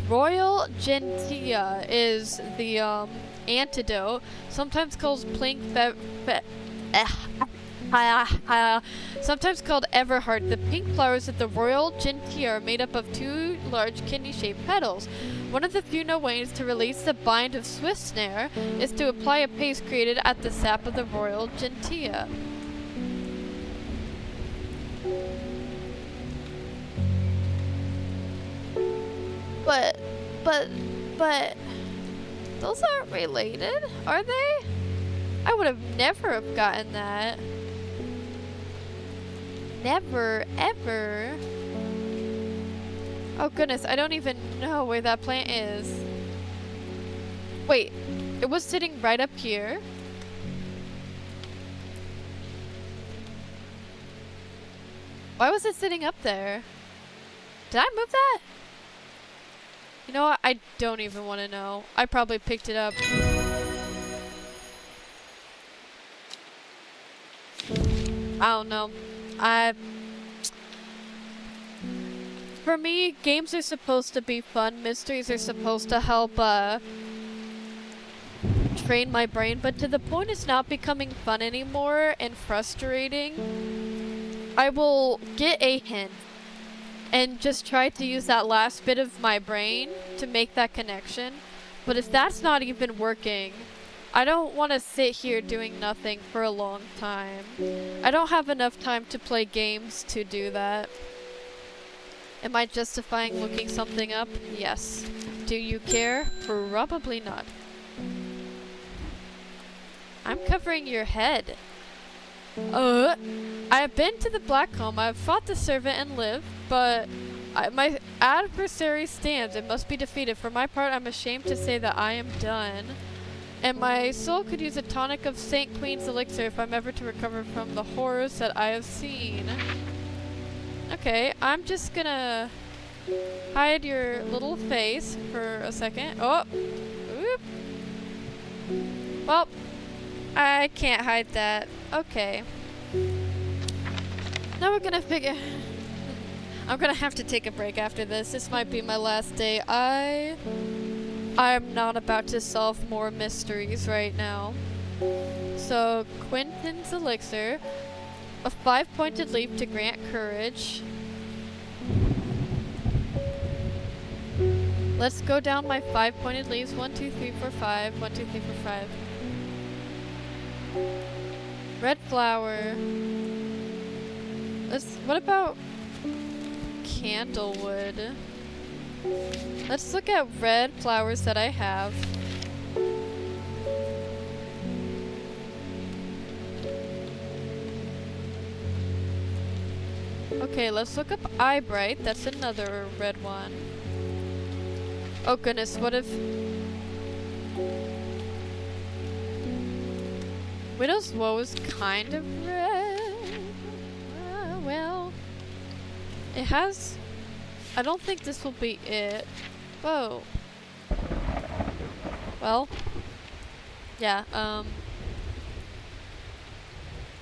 Royal Gentia is the antidote, sometimes called sometimes called Everheart. The pink flowers of the Royal Gentia are made up of 2 large kidney-shaped petals. One of the few known ways to release the bind of Swift Snare is to apply a paste created at the sap of the Royal Gentia. But, those aren't related, are they? I would have never have gotten that. Never, ever. Oh goodness, I don't even know where that plant is. Wait, it was sitting right up here? Why was it sitting up there? Did I move that? You know what? I don't even want to know. I probably picked it up. I don't know. For me, games are supposed to be fun. Mysteries are supposed to help train my brain, but to the point it's not becoming fun anymore and frustrating. I will get a hint and just try to use that last bit of my brain to make that connection. But if that's not even working, I don't want to sit here doing nothing for a long time. I don't have enough time to play games to do that. Am I justifying looking something up? Yes. Do you care? Probably not. I'm covering your head. I have been to the Black Home. I have fought the servant and lived, but my adversary stands and must be defeated. For my part, I'm ashamed to say that I am done. And my soul could use a tonic of St. Queen's elixir if I'm ever to recover from the horrors that I have seen. Okay, I'm just gonna hide your little face for a second. Oh! Oop. Well, I can't hide that. Okay. Now we're gonna figure... I'm gonna have to take a break after this. This might be my last day. I'm not about to solve more mysteries right now. So, Quentin's elixir. A 5-pointed leap to grant courage. Let's go down my 5-pointed leaves. 1, 2, 3, 4, 5. 1, 2, 3, 4, 5. Red flower. What about candlewood? Let's look at red flowers that I have. Okay, let's look up eyebright. That's another red one. Oh goodness, what if... Widow's Woe is kind of red. Well... It has... I don't think this will be it. Whoa. Well... Yeah,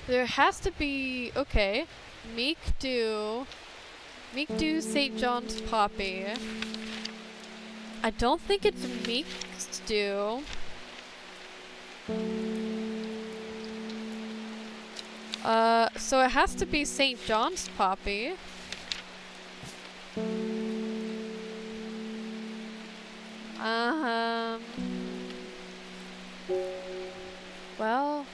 there has to be... Okay. Meek Dew, St. John's Poppy. I don't think it's Meek Dew. So it has to be St. John's Poppy. Well,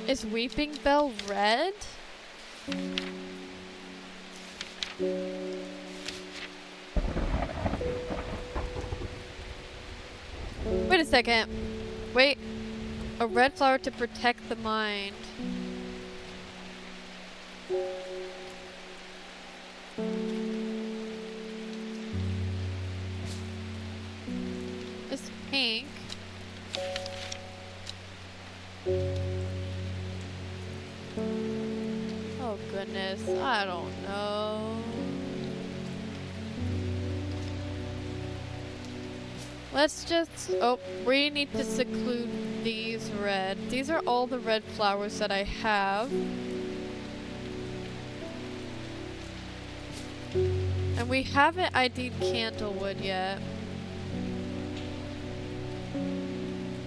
is Weeping Bell red? Wait a second. Wait. A red flower to protect the mind. It's pink. Oh goodness, I don't know. Let's just, oh, we need to seclude these red. These are all the red flowers that I have. And we haven't ID'd Candlewood yet.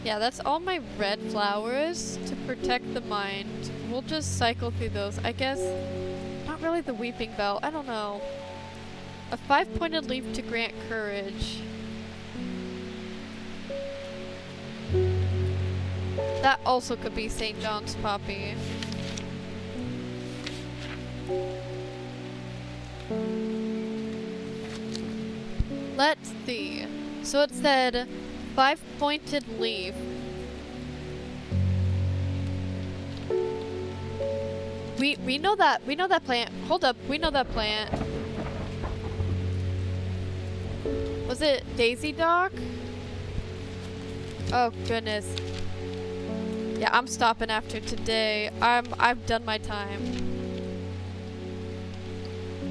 Yeah, that's all my red flowers to protect the mind. We'll just cycle through those. I guess, not really the Weeping Bell. I don't know. A 5-pointed leaf to grant courage. That also could be St. John's Poppy. Let's see. So it said 5-pointed leaf. We know that plant. Hold up, we know that plant. Was it Daisy Dock? Oh goodness. Yeah, I'm stopping after today. I've done my time.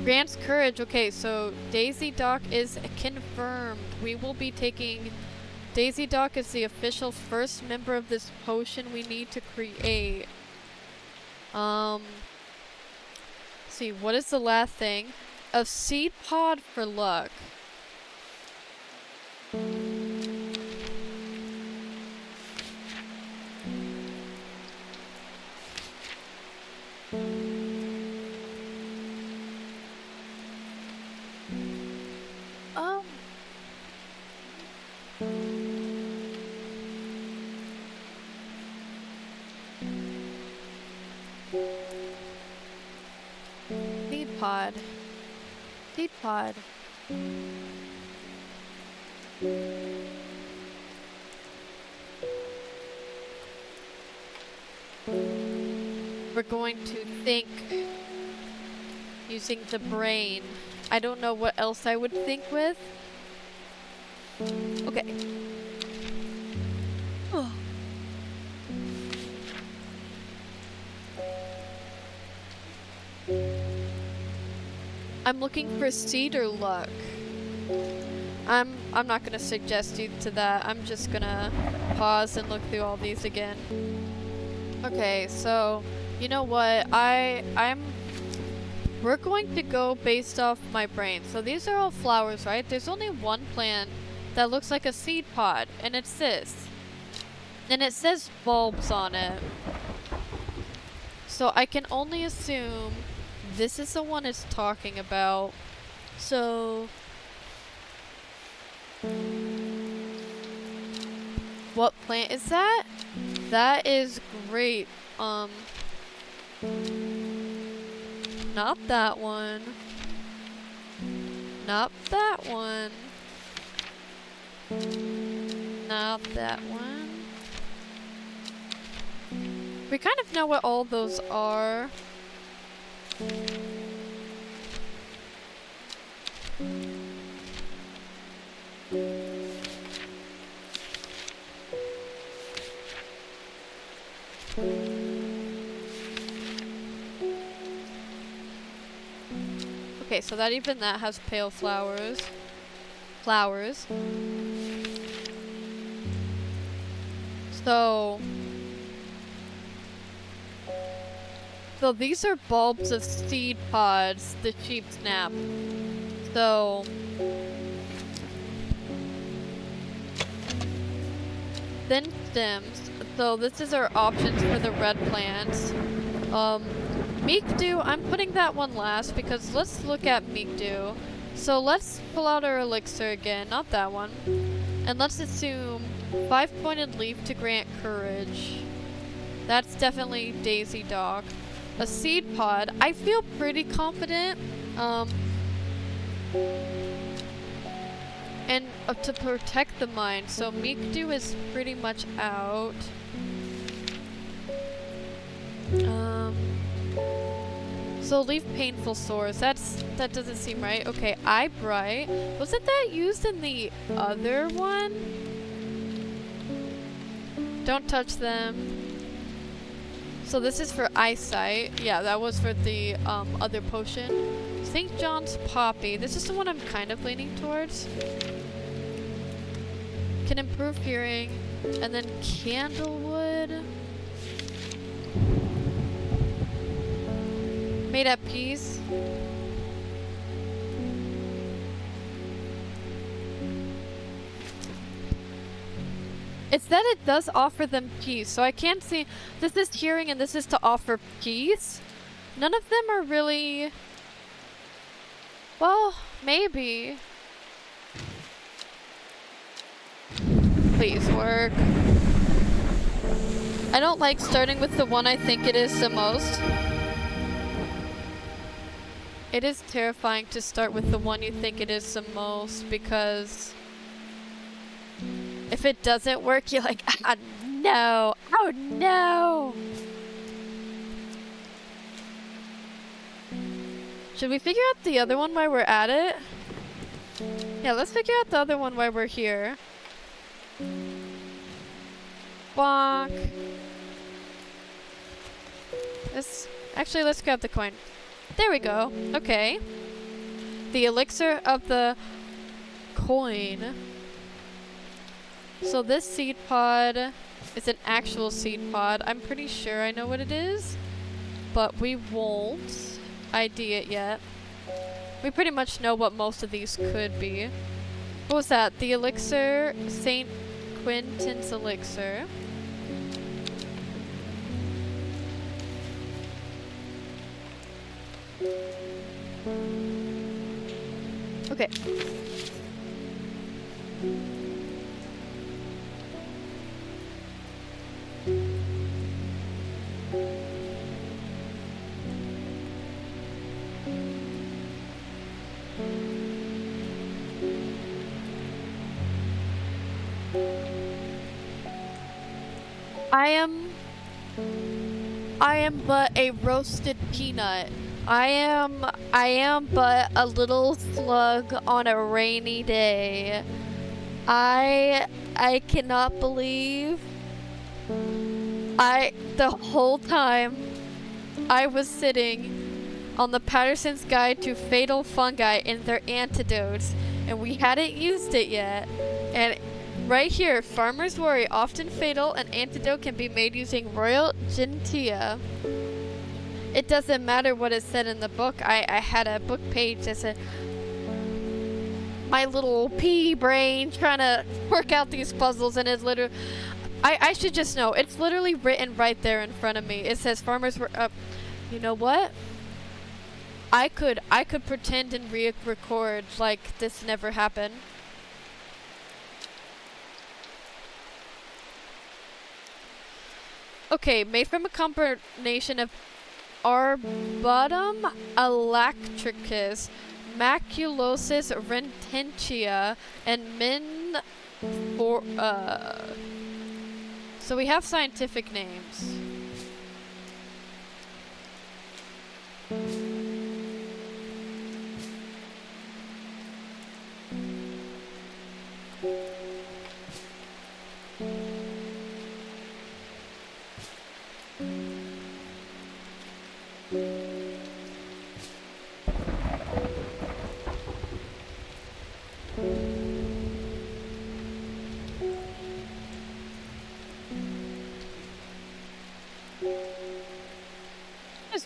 Grants courage. Okay, so Daisy Dock is confirmed. We will be taking Daisy Dock as the official first member of this potion we need to create. See, what is the last thing? A seed pod for luck. Seed pod. We're going to think using the brain. I don't know what else I would think with. Okay. Oh. I'm looking for cedar luck. I'm not gonna suggest you to that. I'm just gonna pause and look through all these again. Okay, so you know what? We're going to go based off my brain. So these are all flowers, right? There's only one plant that looks like a seed pod, and it's this. And it says bulbs on it. So I can only assume this is the one it's talking about. So what plant is that? That is great. Not that one. Not that one. Not that one. We kind of know what all those are. Okay, so that has pale flowers. So these are bulbs of seed pods, the sheep's nap. So thin stems. So this is our options for the red plants. Meek Dew, I'm putting that one last because let's look at Meek Dew. So let's pull out our elixir again, not that one. And let's assume 5-pointed leaf to grant courage. That's definitely Daisy Dock. A seed pod. I feel pretty confident. And to protect the mind. So Meek Dew is pretty much out. So leave painful sores. That doesn't seem right. Okay, eye bright. Wasn't that used in the other one? Don't touch them. So this is for eyesight. Yeah, that was for the other potion. St. John's Poppy. This is the one I'm kind of leaning towards. can improve hearing. And then candlewood. Made at peace. It's that it does offer them peace, so I can't see. This is hearing and this is to offer peace. None of them are really. Well, maybe. Please work. I don't like starting with the one I think it is the most. It is terrifying to start with the one you think it is the most because if it doesn't work, you're like, ah, no. Oh, no. Should we figure out the other one while we're at it? Yeah, let's figure out the other one while we're here. Bonk. Let's grab the coin. There we go. Okay. The elixir of the coin. So this seed pod is an actual seed pod. I'm pretty sure I know what it is, but we won't ID it yet. We pretty much know what most of these could be. What was that? The elixir, St. Quentin's elixir. Okay. I am but a roasted peanut. I am but a little slug on a rainy day. I cannot believe the whole time I was sitting on the Patterson's Guide to Fatal Fungi and their antidotes, and we hadn't used it yet. And right here, farmers worry, often fatal, an antidote can be made using royal gentian. It doesn't matter what it said in the book. I had a book page that said, my little pea brain trying to work out these puzzles, and it's literally, I should just know, it's literally written right there in front of me. It says farmers were you know what? I could pretend and record like this never happened. Okay, made from a combination of Arbutum electricus, maculosis rententia, and so we have scientific names.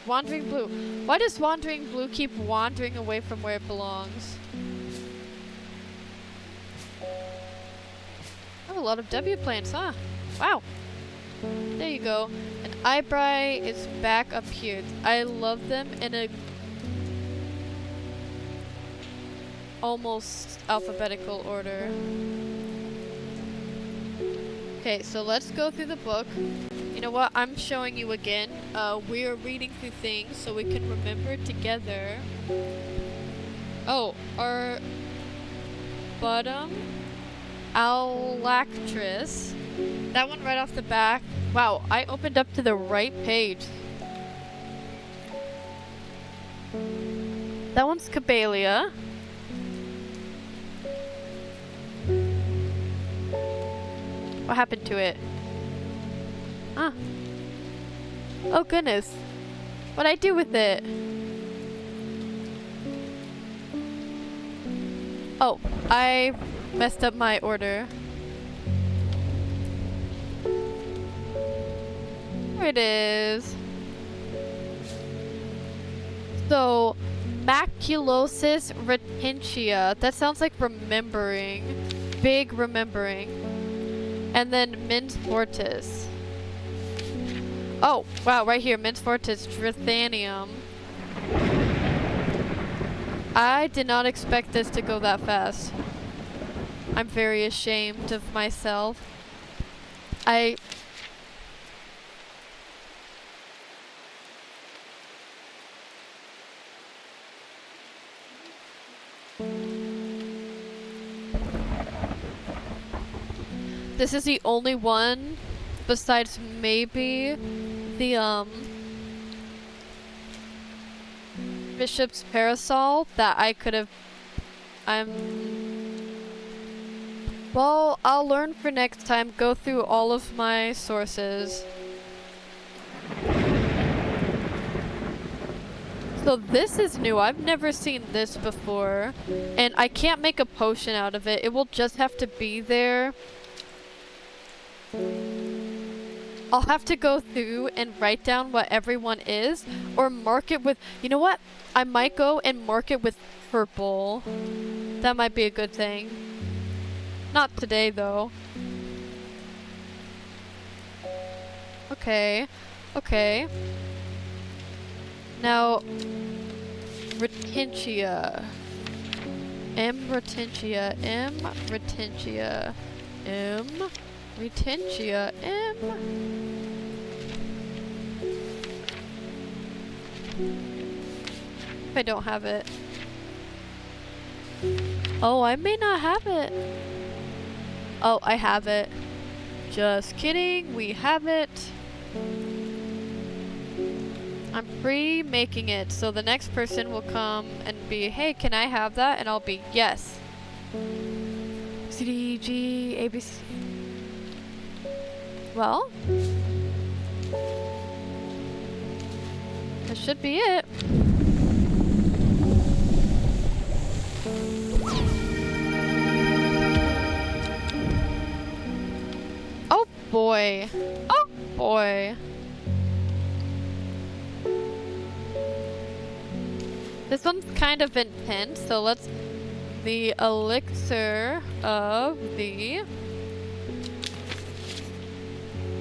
Wandering Blue. Why does Wandering Blue keep wandering away from where it belongs? Oh, a lot of W plants, huh? Wow. There you go. And Eyebright is back up here. I love them in a almost alphabetical order. Okay, so let's go through the book. You know what? I'm showing you again. We are reading through things so we can remember together. Oh, our bottom Alactris. That one right off the back. Wow, I opened up to the right page. That one's Cabalia. What happened to it? Huh. Oh goodness. What'd I do with it? Oh, I messed up my order. it is. So, maculosis retentia. That sounds like remembering. Big remembering. And then mens fortis. Oh, wow, right here. Mens fortis. Drithanium. I did not expect this to go that fast. I'm very ashamed of myself. This is the only one, besides maybe the, Bishop's Parasol that I could have, well, I'll learn for next time, go through all of my sources. So this is new, I've never seen this before, and I can't make a potion out of it, it will just have to be there. I'll have to go through and write down what everyone is, or mark it with, you know what? I might go and mark it with purple. That might be a good thing. Not today, though. Okay. Okay. Now, retentia. M. retentia. M. retentia. M. retentia. M. If I don't have it. Oh, I may not have it. Oh, I have it. Just kidding, we have it. I'm pre-making it, so the next person will come and be, hey, can I have that? And I'll be, yes. C, D, G, A, B, C. Well, that should be it. Oh boy. Oh boy. This one's kind of intense, so let's... The elixir of the...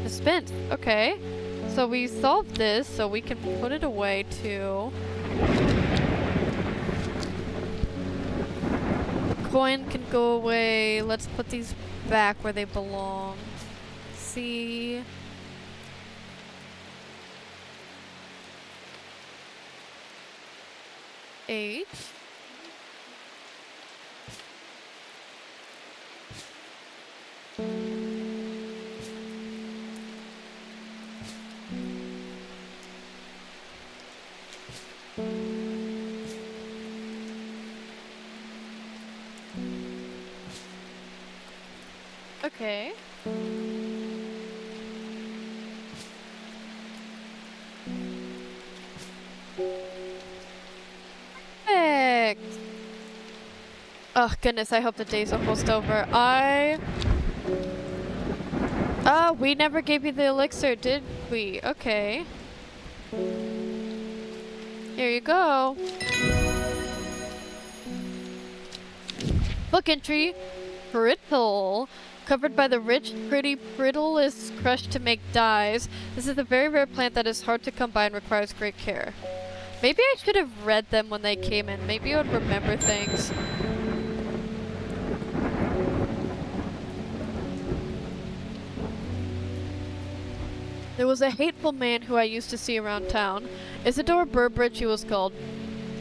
Suspense. Okay. So we solved this, so we can put it away too. Coin can go away. Let's put these back where they belong. C. H. Okay. Perfect. Oh goodness, I hope the day's almost over. We never gave you the elixir, did we? Okay. Here you go. Book entry. Brittle. Covered by the rich, pretty brittle is crushed to make dyes. This is a very rare plant that is hard to come by and requires great care. Maybe I should have read them when they came in. Maybe I would remember things. There was a hateful man who I used to see around town. Isidore Burbridge he was called.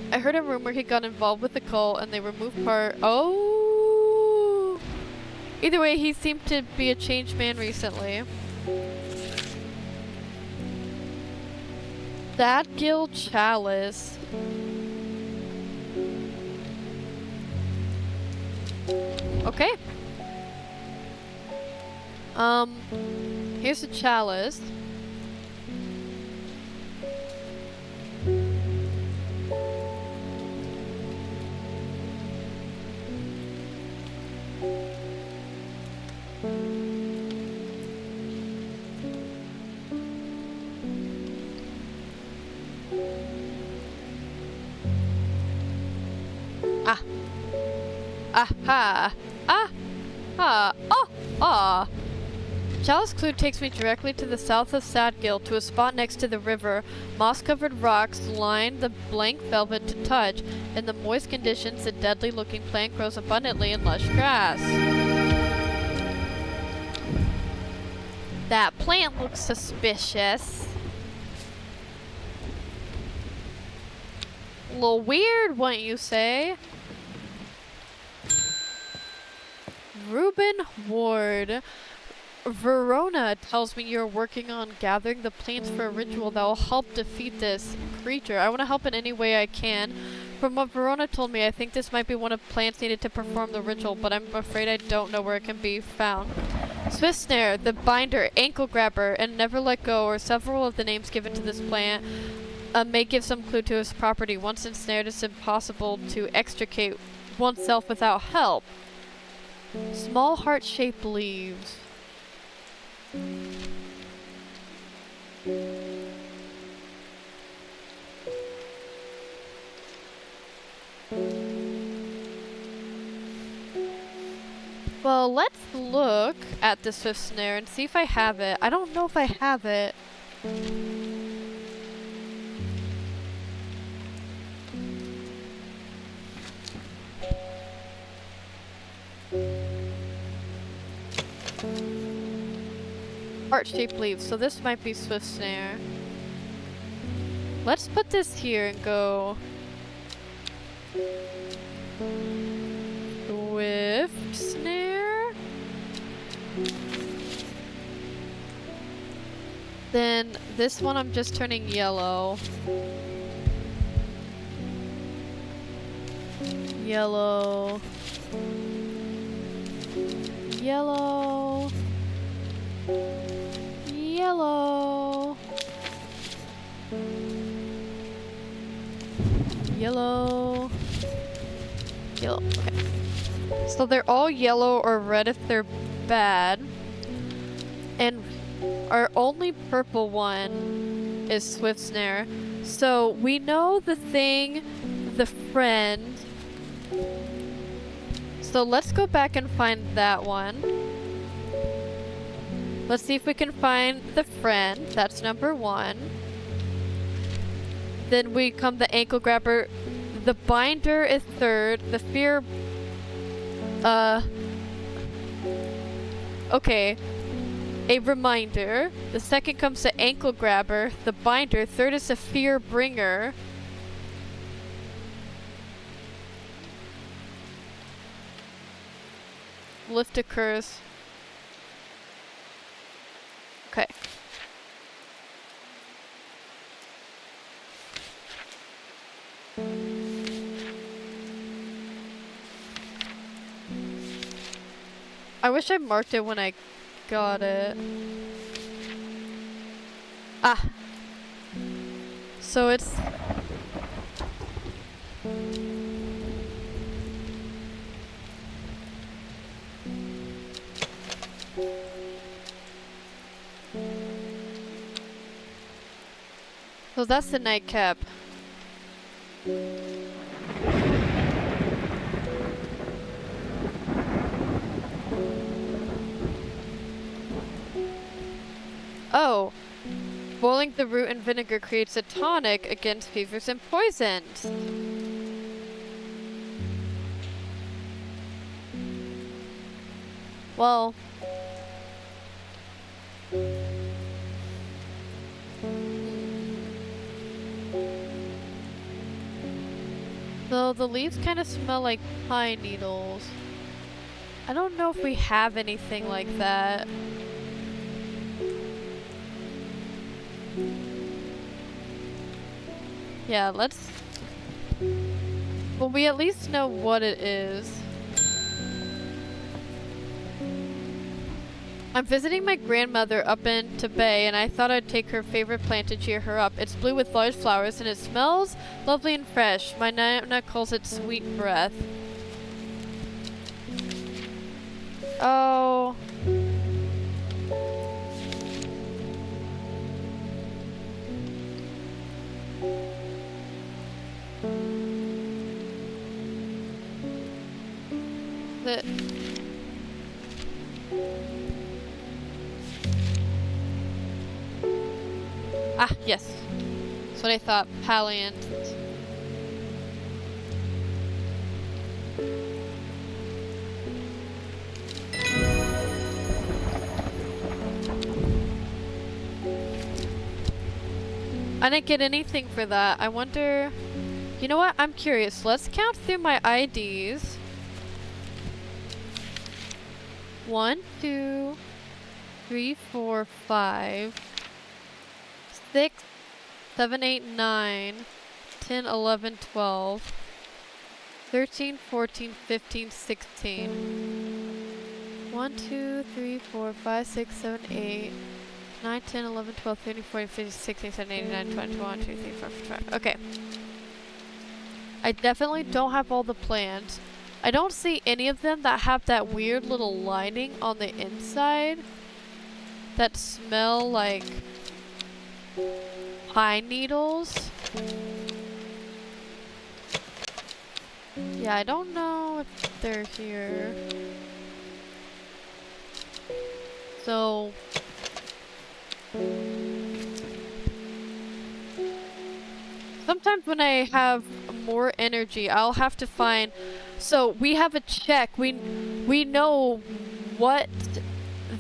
I heard a rumor he got involved with the cult and they removed part... Oh! Either way, he seemed to be a changed man recently. Dadgil Chalice. Okay. Here's a chalice. Aha! Ah! Oh! Ah! Chalice Clue takes me directly to the south of Sadgill to a spot next to the river. Moss-covered rocks line the blank velvet to touch. In the moist conditions, the deadly-looking plant grows abundantly in lush grass. That plant looks suspicious. A little weird, wouldn't you say? Reuben Ward. Verona tells me you're working on gathering the plants for a ritual that will help defeat this creature. I want to help in any way I can. From what Verona told me, I think this might be one of the plants needed to perform the ritual, but I'm afraid I don't know where it can be found. Swift Snare, the Binder, Ankle Grabber, and Never Let Go are several of the names given to this plant. May give some clue to its property. Once ensnared, it's impossible to extricate oneself without help. Small heart-shaped leaves. Well, let's look at the Swift Snare and see if I have it. I don't know if I have it. Heart-shaped leaves, so this might be Swift Snare. Let's put this here and go Swift Snare. Then this one I'm just turning yellow. Yellow. Yellow. Yellow. Yellow. Yellow. Okay. So they're all yellow or red if they're bad. And our only purple one is Swift Snare. So we know the thing, the friend. So let's go back and find that one. Let's see if we can find the friend. That's number 1. Then we come the Ankle Grabber. The Binder is 3rd. The Fear... Okay. A Reminder. The 2nd comes the Ankle Grabber. The Binder. 3rd is the Fear Bringer. Lift a Curse. Okay. I wish I marked it when I got it. Ah. So it's... So that's the nightcap. Oh. Boiling the root in vinegar creates a tonic against fevers and poisons. Well... So the leaves kind of smell like pine needles. I don't know if we have anything like that. Yeah, let's... Well, we at least know what it is. I'm visiting my grandmother up in Tibet, and I thought I'd take her favorite plant to cheer her up. It's blue with large flowers, and it smells lovely and fresh. My nana calls it sweet breath. Oh. The... Ah, yes. That's what I thought. Paleant. I didn't get anything for that. I wonder... You know what? I'm curious. Let's count through my IDs. 1, 2, 3, 4, 5, 6, 7, 8, 9, 10, 11, 12, 13, 14, 15, 16. 1, 2, 3, 4, 5, 6, 7, 8, 9, 10, 11, 12, 13, 14, 15, 16, 17, 18, 19, 20, 21, 22, 23, 24, 25. Okay. I definitely don't have all the plants. I don't see any of them that have that weird little lining on the inside that smell like pine needles. Yeah, I don't know if they're here. So... sometimes when I have more energy, I'll have to find... So, we have a check. We know what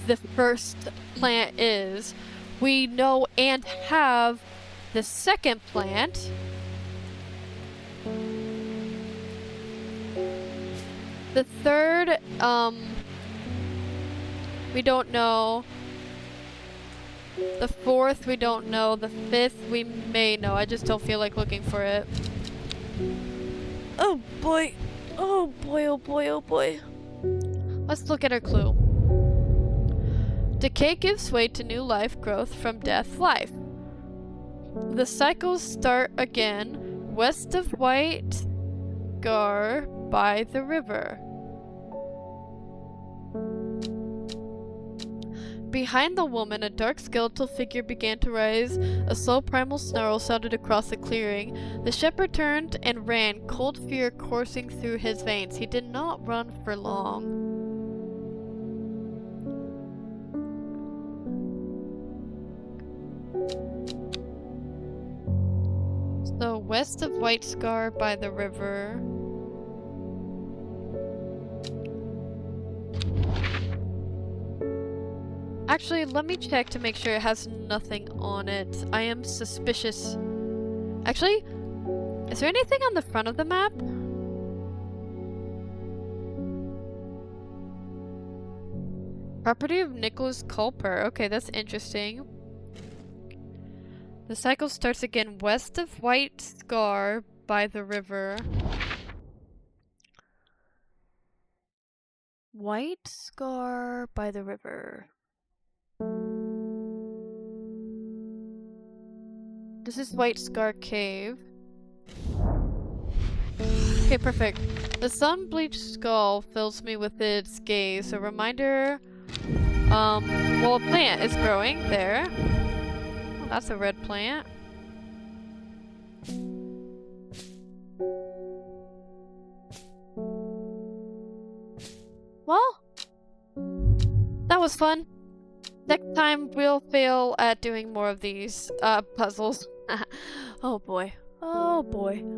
the first plant is. We know and have the second plant. The third, we don't know. The fourth, we don't know. The fifth, we may know. I just don't feel like looking for it. Oh boy. Oh boy, oh boy, oh boy. Let's look at our clue. Decay gives way to new life, growth from death, life. The cycles start again west of White Gar by the river. Behind the woman, a dark skeletal figure began to rise. A slow primal snarl sounded across the clearing. The shepherd turned and ran, cold fear coursing through his veins. He did not run for long. So, west of White Scar by the river. Actually, let me check to make sure it has nothing on it. I am suspicious. Actually, is there anything on the front of the map? Property of Nicholas Culper. Okay, that's interesting. The cycle starts again west of White Scar by the river. White Scar by the river. This is White Scar Cave. Okay, perfect. The sun-bleached skull fills me with its gaze. A reminder, well, a plant is growing there. Oh, that's a red plant. Well, that was fun. Next time we'll fail at doing more of these puzzles. Oh boy. Oh boy.